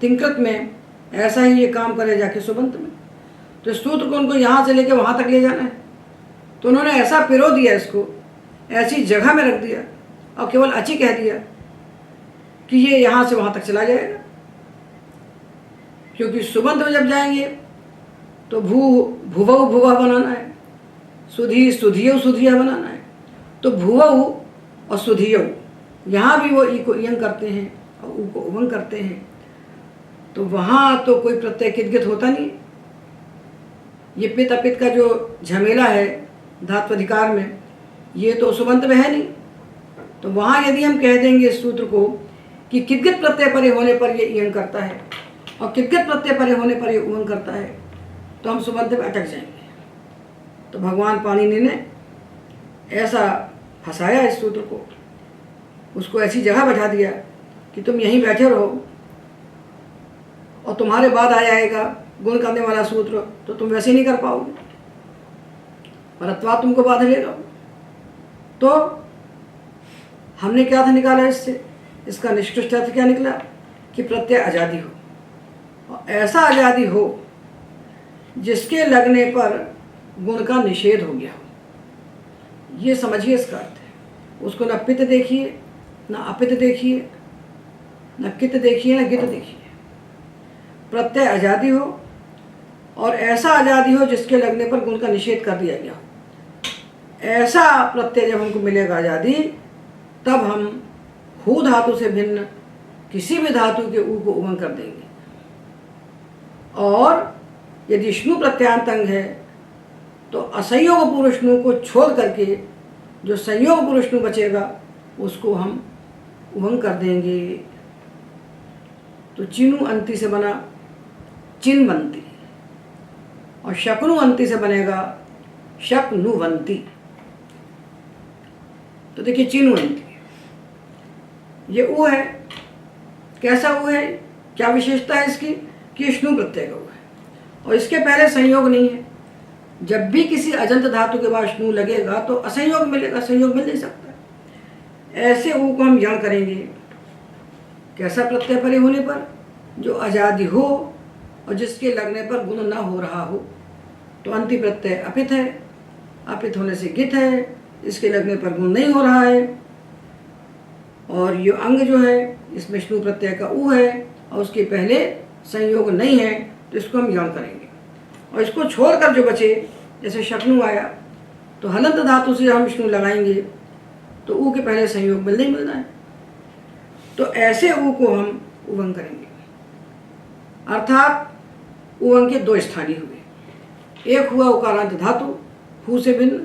तिंकृत में, ऐसा ही ये काम करे जाके सुबंत में। तो इस सूत्र को उनको यहाँ से लेके वहाँ तक ले जाना है, तो उन्होंने ऐसा पिरो दिया, इसको ऐसी जगह में रख दिया और केवल अचि कह दिया कि ये यहाँ से वहाँ तक चला जाएगा। क्योंकि सुबंत में जब जाएंगे तो भुवऊ भुवः बनाना है, सुधी सुधियऊ सुधिया बनाना है। तो भुवऊ और सुधियऊ यहाँ भी वो ई को इयंग करते हैं और ऊ को उवंग करते हैं, तो वहाँ तो कोई प्रत्यय किदगित होता नहीं। ये पित अपित का जो झमेला है धात्वधिकार में, ये तो सुबंत में है नहीं। तो वहाँ यदि हम कह देंगे इस सूत्र को कि किदगित प्रत्यय परे होने पर ये इयंग करता है और किदगित प्रत्यय परे होने पर ये उवंग करता है, तो हम सुबंत में अटक जाएंगे। तो भगवान पाणिनि ने ऐसा फंसाया इस सूत्र को, उसको ऐसी जगह बैठा दिया कि तुम यहीं बैठे रहो और तुम्हारे बाद आ जाएगा गुण करने वाला सूत्र, तो तुम वैसे नहीं कर पाओगे, परत्वा तुमको बाधा लेगा। तो हमने क्या था निकाला इससे? इसका निष्कृष्ट अर्थ क्या निकला कि प्रत्यय आजादी हो, और ऐसा आजादी हो जिसके लगने पर गुण का निषेध हो गया हो। ये समझिए इसका अर्थ है। उसको न पित्त देखिए, न अपित देखिए, न कित देखिए, न गित देखिए। प्रत्यय आजादी हो और ऐसा आजादी हो जिसके लगने पर गुण का निषेध कर दिया गया हो। ऐसा प्रत्यय जब हमको मिलेगा आजादी, तब हम हु धातु से भिन्न किसी भी धातु के ऊ को उवंग कर देंगे। और यदि श्नु प्रत्यांत अंग है तो असंयोग पूर्व श्नु को छोड़ करके जो संयोग पूर्व श्नु बचेगा उसको हम उवंग कर देंगे। तो चिनु अंति से बना चिन्वंती और शकुनु अंति से बनेगा शक्नुवंती। तो देखिए चिन्वंती, ये ऊ है। कैसा ऊ है क्या विशेषता है इसकी कि ये श्नु प्रत्यय का हुआ है और इसके पहले संयोग नहीं है। जब भी किसी अजंत धातु के बाद श्नु लगेगा तो असंयोग मिलेगा, संयोग मिल नहीं सकता। ऐसे ऊ को हम यण करेंगे। कैसा प्रत्यय परे होने पर? जो अजादि हो और जिसके लगने पर गुण ना हो रहा हो। तो अंति प्रत्यय अपित है, अपित होने से गित है, इसके लगने पर गुण नहीं हो रहा है। और ये अंग जो है इसमें श्नु प्रत्यय का ऊ है और उसके पहले संयोग नहीं है, तो इसको हम यण करेंगे। और इसको छोड़कर जो बचे, जैसे शक्नु आया तो हलंत धातु से हम श्नु लगाएंगे तो ऊ के पहले संयोग मिल नहीं मिलना है। तो ऐसे ऊ को हम उवंग करेंगे। अर्थात उवंग के दो स्थानीय हुए। एक हुआ उकारांत धातु हु से भिन्न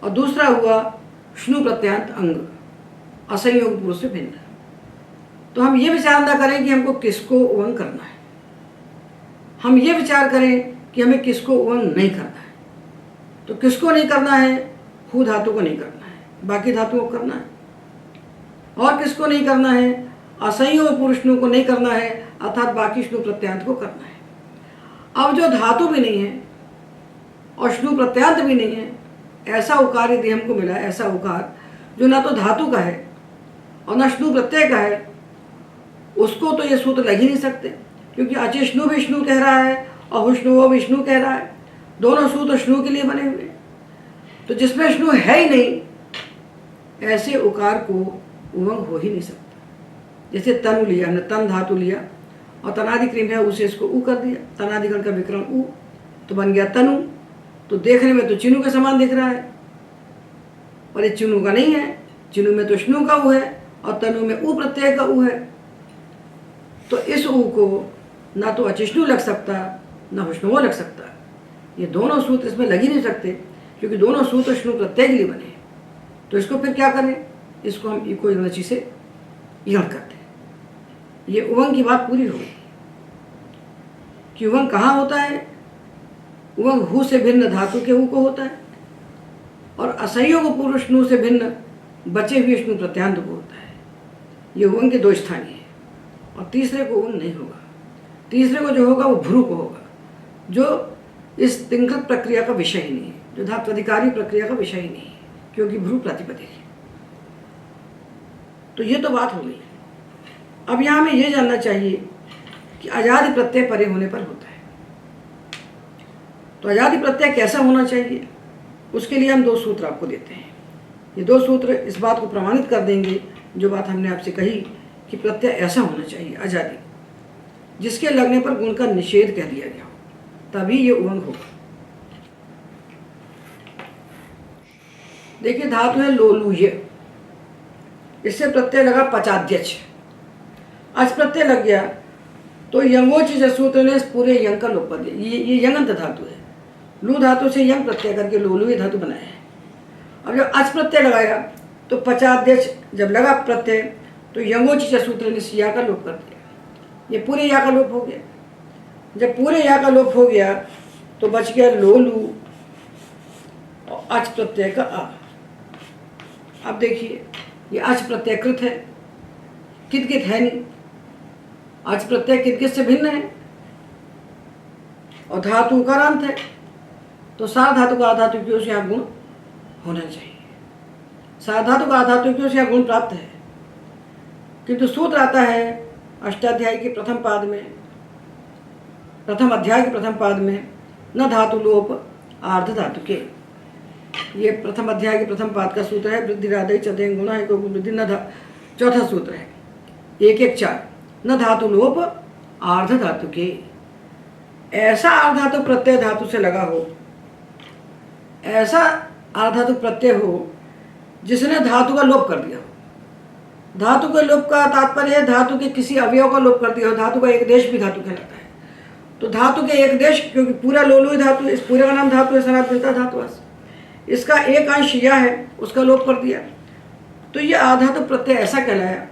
और दूसरा हुआ श्नु प्रत्यांत अंग असंयोग पुरुष से भिन्न। तो हम ये विचार न करें कि हमको किसको उवंग करना है, हम ये विचार करें कि हमें किसको उवंग नहीं करना है। तो किसको नहीं करना है? हु धातु को नहीं करना है, बाकी धातुओं को करना है। और किसको नहीं करना है? असंयोग पुरुषनु को नहीं करना है, अर्थात बाकी श्नु प्रत्यांत को करना है। अब जो धातु भी नहीं है और श्नु प्रत्यांत भी नहीं है, ऐसा उकार यदि हमको मिला, ऐसा उकार जो ना तो धातु का है और ना श्नु प्रत्यय का है, उसको तो ये सूत्र लग ही नहीं सकते, क्योंकि अचिष्णु भी श्नु कह रहा है और हुष्णु वो विष्णु कह रहा है। दोनों सूत्र श्नु के लिए बने हुए। तो जिसमें श्नु है ही नहीं, ऐसे उकार को उवंग हो ही नहीं सकता। जैसे तनु लिया, हमने तन धातु लिया और तनादि क्रिम है, उसे इसको ऊ कर दिया, तनादिगण का विकरण ऊ, तो बन गया तनु। तो देखने में तो चिनु के समान दिख रहा है, पर ये चिनु का नहीं है। चिनु में तो श्नु का ऊ है और तनु में ऊ प्रत्यय का ऊ है। तो इस ऊ को ना तो अचिष्णु लग सकता ना हुष्णु लग सकता। ये दोनों सूत्र इसमें लग ही नहीं सकते, क्योंकि दोनों सूत्र श्नु प्रत्यय के लिए बने हैं। तो इसको फिर क्या करें? इसको हम इको इग्नची से यण करते हैं। ये उवंग की बात पूरी हो गई कि उवंग कहाँ होता है? उवंग हु से भिन्न धातु के ऊ को होता है और असंयोग पुरुष श्नु से भिन्न बचे हुए श्नु प्रत्यांत को होता है। ये उवंग के दो स्थानीय है और तीसरे को उवंग नहीं होगा। तीसरे को जो होगा वो भ्रू को होगा, जो इस तिंकृत प्रक्रिया का विषय ही नहीं है, जो धात्वाधिकारी प्रक्रिया का विषय ही नहीं है, क्योंकि भ्रू प्रातिपदिक है। तो ये तो बात हो गई। अब यहाँ हमें ये जानना चाहिए कि अजादि प्रत्यय परे होने पर होता है। तो अजादि प्रत्यय कैसा होना चाहिए, उसके लिए हम दो सूत्र आपको देते हैं। ये दो सूत्र इस बात को प्रमाणित कर देंगे जो बात हमने आपसे कही कि प्रत्यय ऐसा होना चाहिए अजादि, जिसके लगने पर गुण का निषेध कह दिया गया हो, तभी ये उवंग होगा। देखिए धातु है लोलूय, इससे प्रत्यय लगा पचाद्यच, अच प्रत्यय लग गया तो यंगोच सूत्र ने इस पूरे यंग का लोप कर दिया। ये यंगंत धातु है, लू धातु से यंग प्रत्यय करके लोलूय धातु बनाया है। अब जब अच प्रत्यय लगाया तो पचाद्यच जब लगा प्रत्यय तो यंगोच सूत्र ने इस या का लोप कर दिया। ये पूरे या का लोप हो गया। जब पूरे या का लोप हो गया तो बच गया लोलू और अच प्रत्यय का आ। अब देखिए ये अच प्रत्यय कृत है, कित कित है नहीं। अच प्रत्यय कित कित से भिन्न है और धातु उकारांत है, तो साधातु का आधातु की ओर से यहाँ गुण होना चाहिए। साधातु का आधातु की ओर से यहाँ गुण प्राप्त है, किंतु सूत्र आता है अष्टाध्यायी के प्रथम पाद में, प्रथम अध्याय के प्रथम पाद में, न धातु लोप आर्ध धातु के। ये प्रथम अध्याय के प्रथम पाद का सूत्र है। वृद्धि राधे चतुर्थ गुणा है, वृद्धि न चौथा सूत्र है 1-1-4, न धातु लोप आर्ध धातु के। ऐसा आर्ध धातु प्रत्यय धातु से लगा हो, ऐसा आर्ध धातु प्रत्यय हो जिसने धातु का लोप कर दिया हो। धातु के लोप का तात्पर्य है धातु के किसी अवयव का लोप कर दिया हो। धातु का एक देश भी धातु कहलाता है। तो धातु के एक देश, क्योंकि पूरा लोलूय धातु, इस पूरे का नाम धातु है सनातनता धातु, इसका एक अंश या है उसका लोप कर दिया। तो ये आधातु प्रत्यय ऐसा कहलाया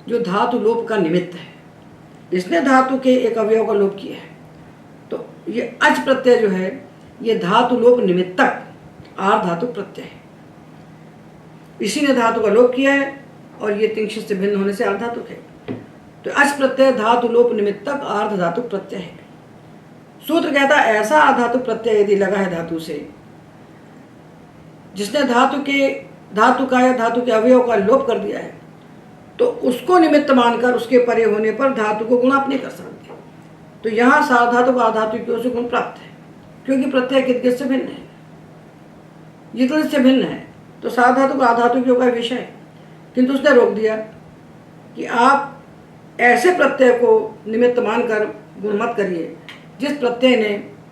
जो धातु लोप का निमित्त है, इसने धातु के एक अवयव का लोप किया है। तो ये अच प्रत्यय जो है ये धातु लोप निमित्तक आर्ध धातु प्रत्यय है। इसी ने धातु का लोप किया है और ये तिंक्षित से भिन्न होने से आर्ध धातु है। तो अच प्रत्यय धातु लोप निमित्तक आर्ध धातु प्रत्यय है। सूत्र कहता है ऐसा अधातु प्रत्यय यदि लगा है धातु से, जिसने धातु का या धातु के अवयव का लोप कर दिया है, तो उसको निमित्त मानकर उसके परे होने पर धातु को गुण आप नहीं कर सकते। तो यहाँ साधातु का आधातु की ओर से गुण प्राप्त है, क्योंकि प्रत्यय कित से भिन्न है, जित से भिन्न है, तो साधातु का आधातु की का विषय है। किंतु उसने रोक दिया कि आप ऐसे प्रत्यय को निमित्त मानकर गुण मत करिए जिस प्रत्यय ने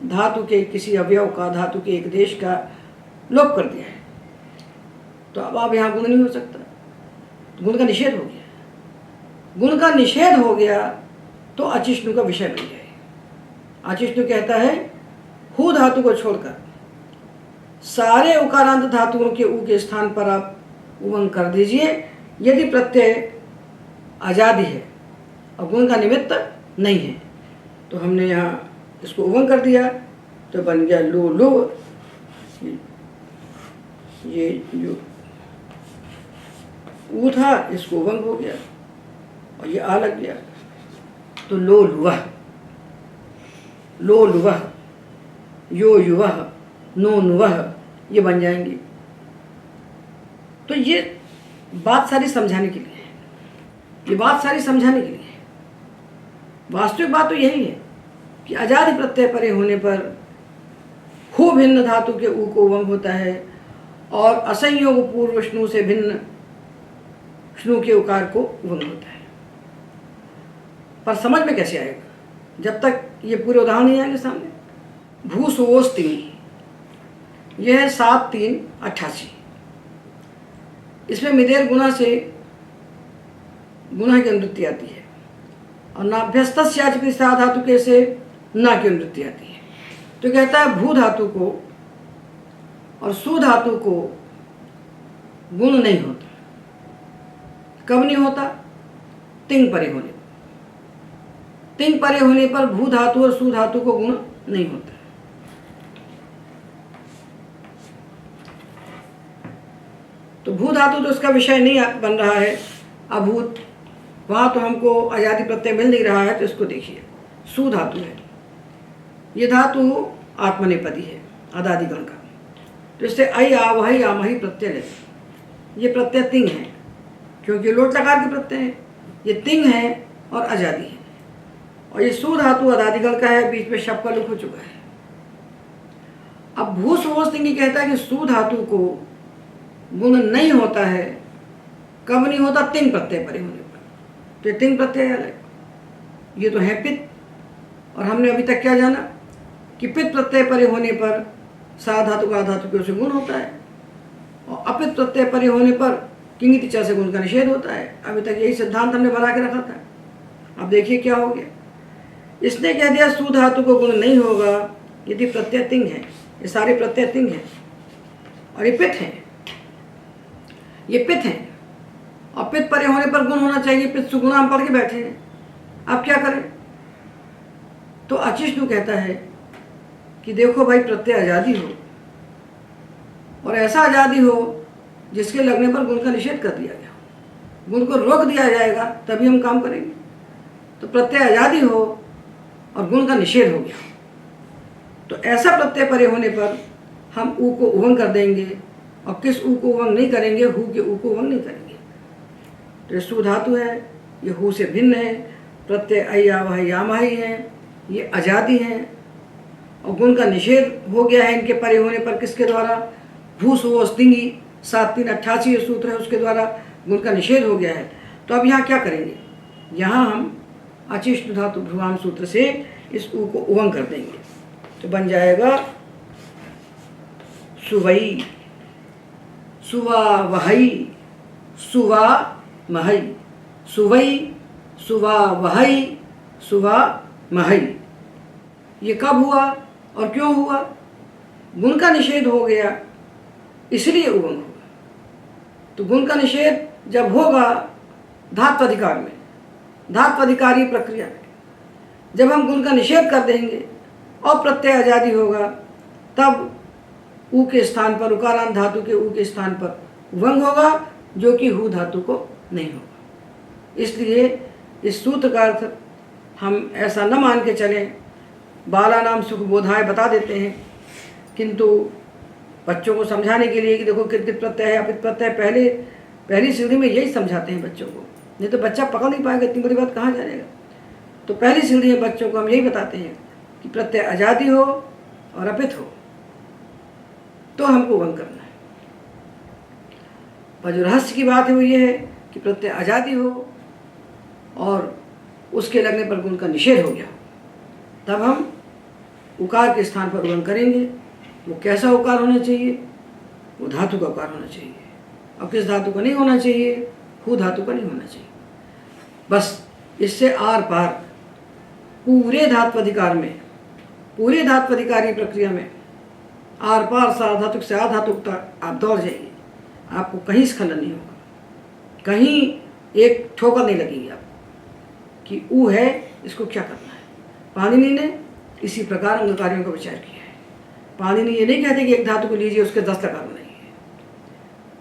धातु के किसी अवयव का, धातु के एक देश का लोप कर दिया है। तो अब आप यहाँ गुण नहीं हो सकता, तो गुण का निषेध हो गया। गुण का निषेध हो गया तो अचिष्णु का विषय बन गया। अचिष्णु कहता है हु धातु को छोड़कर सारे उकारांत धातुओं के ऊ के स्थान पर आप उवंग कर दीजिए यदि प्रत्यय आजादी है और गुण का निमित्त नहीं है। तो हमने यहाँ इसको उवंग कर दिया तो बन गया लो लो, ये जो ऊ था इसको उवंग हो गया और ये आ लग गया, तो लो लुवह, लो लुवह, यो युवह, नो नुवह, ये बन जाएंगी। तो ये बात सारी समझाने के लिए है, ये बात सारी समझाने के लिए है। वास्तविक बात तो यही है कि अजादि प्रत्यय परे होने पर हु भिन्न धातु के ऊ को उवंग होता है और असंयोग पूर्व श्नु से भिन्न श्नु के उकार को उवंग होता है। पर समझ में कैसे आएगा जब तक ये पूरे उदाहरण नहीं आएंगे सामने। भू सुवोस तिंगी, यह है 7 3 88। इसमें मिदेर गुणा से गुणा की अनुवृत्ति आती है और नाभ्यस्तस्याच सा धातु के से ना की अनुवृत्ति आती है। तो कहता है भू धातु को और सु धातु को गुण नहीं होता। कब नहीं होता? तिंग परे होने पर। तिंग परे होने पर भू धातु और सु धातु को गुण नहीं होता। तो भू धातु तो इसका विषय नहीं बन रहा है, अभूत, वहाँ तो हमको आजादी प्रत्यय मिल नहीं रहा है। तो इसको देखिए, सु धातु है, ये धातु आत्मनेपदी है अदादिगण का, तो इससे ऐ आवहि आमहि प्रत्यय लेते। ये प्रत्यय तिंग है क्योंकि लोट लकार के प्रत्यय है, ये तिंग है और आजादी है। और ये सु धातु अदादिगण का है, बीच में शब का लुक हो चुका है। अब भू सुवोस तिंगी कहता है कि सु धातु को गुण नहीं होता है। कब नहीं होता? तिंग प्रत्यय परे होने पर। तो ये तिंग प्रत्यय है, ये तो है पित्त। और हमने अभी तक क्या जाना कि पित्त प्रत्यय परे होने पर सा धातु का धातु के से गुण होता है और अपित्त प्रत्यय परे होने पर किंगित इच्छा से गुण का निषेध होता है। अभी तक यही सिद्धांत हमने बना के रखा था। अब देखिए क्या हो गया, इसने कह दिया सु धातु को गुण नहीं होगा यदि प्रत्यय तिंग है। ये सारे प्रत्यय तिंग है और ये पित्त है, ये पित्त है और पित्त परे होने पर गुण होना चाहिए। पित्त सुगुणा हम पढ़ के बैठे हैं, अब क्या करें? तो अचिष्णु कहता है कि देखो भाई, प्रत्यय आजादी हो और ऐसा आजादी हो जिसके लगने पर गुण का निषेध कर दिया गया, गुण को रोक दिया जाएगा तभी हम काम करेंगे। तो प्रत्यय आजादी हो और गुण का निषेध हो गया, तो ऐसा प्रत्यय परे होने पर हम ऊ को उवंग कर देंगे। और किस ऊ को उवंग नहीं करेंगे? हु के ऊ को उवंग नहीं करेंगे। तो ये सु धातु है, ये हु से भिन्न है, प्रत्यय ऐ आवहि आमहि है, ये आजादी है और गुण का निषेध हो गया है इनके परे होने पर। किसके द्वारा? भू सुवोस तिंगी 7 3 88 ये सूत्र है, उसके द्वारा गुण का निषेध हो गया है। तो अब यहाँ क्या करेंगे? यहाँ हम अचिष्णु धातु भ्रुवाम सूत्र से इस ऊ को उवंग कर देंगे, तो बन जाएगा सुवई, सुवा वहई, सुवा महई, सुवई, सुवा वहई, सुवा महई। ये कब हुआ और क्यों हुआ? गुण का निषेध हो गया इसलिए उवंग होगा। तो गुण का निषेध जब होगा धात्वधिकार में, धात्वधिकारी प्रक्रिया में, जब हम गुण का निषेध कर देंगे और प्रत्यय आजादी होगा, तब ऊ के स्थान पर, उकारांत धातु के ऊ के स्थान पर उवंग होगा, जो कि हु धातु को नहीं होगा। इसलिए इस सूत्र का अर्थ हम ऐसा न मान के चलें, बाला नाम सुख बोधाय बता देते हैं, किंतु बच्चों को समझाने के लिए कि देखो कृत प्रत्यय है अपित प्रत्यय, पहली सीढ़ी में यही समझाते हैं बच्चों को, नहीं तो बच्चा पकड़ नहीं पाएगा, इतनी बड़ी बात कहाँ जानेगा। तो पहली सीढ़ी में बच्चों को हम यही बताते हैं कि प्रत्यय आज़ादी हो और अपित हो तो हमको वन करना है। पर जो रहस्य की बात है वो ये है कि प्रत्यय आज़ादी हो और उसके लगने पर गुण का निषेध हो गया, तब हम उकार के स्थान पर वन करेंगे। वो कैसा उकार होना चाहिए? वो धातु का उकार होना चाहिए। और किस धातु का नहीं होना चाहिए? हु धातु का नहीं होना चाहिए। बस इससे आर पार पूरे धात्वधिकार में, पूरे धात्वधिकारी प्रक्रिया में आर पार साधातुक से आधातुक तक आप दौड़ जाइए, आपको कहीं स्खलन नहीं होगा, कहीं एक ठोकर नहीं लगेगी आपको कि ऊ है, इसको क्या करना है। पाणिनि ने इसी प्रकार अंगकारियों का विचार किया है। पाणिनि ये नहीं कहते कि एक धातु को लीजिए उसके 10 लकार बनाइए।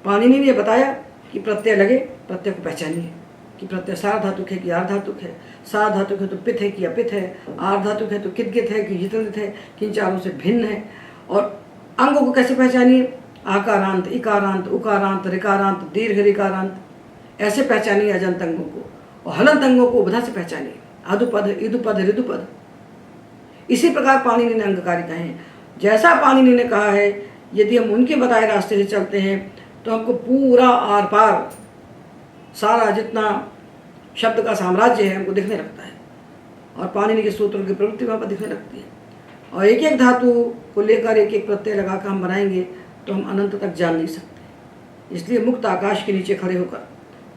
पाणिनि ने बताया कि प्रत्यय लगे, प्रत्यय को पहचानिए कि प्रत्यय सार धातुक है कि आर धातुक है, सार धातुक है तो पित है कि अपित है, आर धातुक है तो किदगित है कि हितलित है, किन चारों से भिन्न है। और अंगों को कैसे पहचानिए? आकारांत, इकारांत, उकारांत, ऋकारांत, दीर्घ ऋकारांत, ऐसे पहचानिए अजंत अंगों को। और हलंत अंगों को उभधा से पहचानिए, आदुपद, इदुपद, ऋदुपद। इसी प्रकार पाणिनि ने अंगकारी कहे हैं। जैसा पाणिनि ने कहा है, यदि हम उनके बताए रास्ते से चलते हैं तो हमको पूरा आर पार सारा जितना शब्द का साम्राज्य है हमको दिखने लगता है, और पाणिनि के सूत्रों की प्रवृत्ति वहाँ पर दिखने लगती है। और एक एक धातु को लेकर एक एक प्रत्यय लगाकर हम बनाएंगे तो हम अनंत तक जान नहीं सकते। इसलिए मुक्त आकाश के नीचे खड़े होकर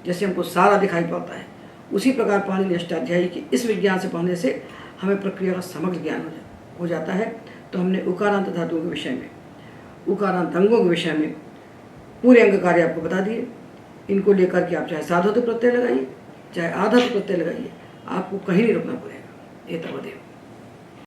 जैसे हमको सारा दिखाई पड़ता है, उसी प्रकार पाणिनि अष्टाध्यायी के इस विज्ञान से पढ़ने से हमें प्रक्रिया का समग्र ज्ञान हो जाता है। तो हमने उकारांत धातुओं के विषय में, उकारांत अंगों के विषय में पूरे अंग कार्य आपको बता दिए। इनको लेकर के आप चाहे साधातु प्रत्यय लगाइए, चाहे आधातु प्रत्यय लगाइए, आपको कहीं नहीं रुकना पड़ेगा। एतावदेव।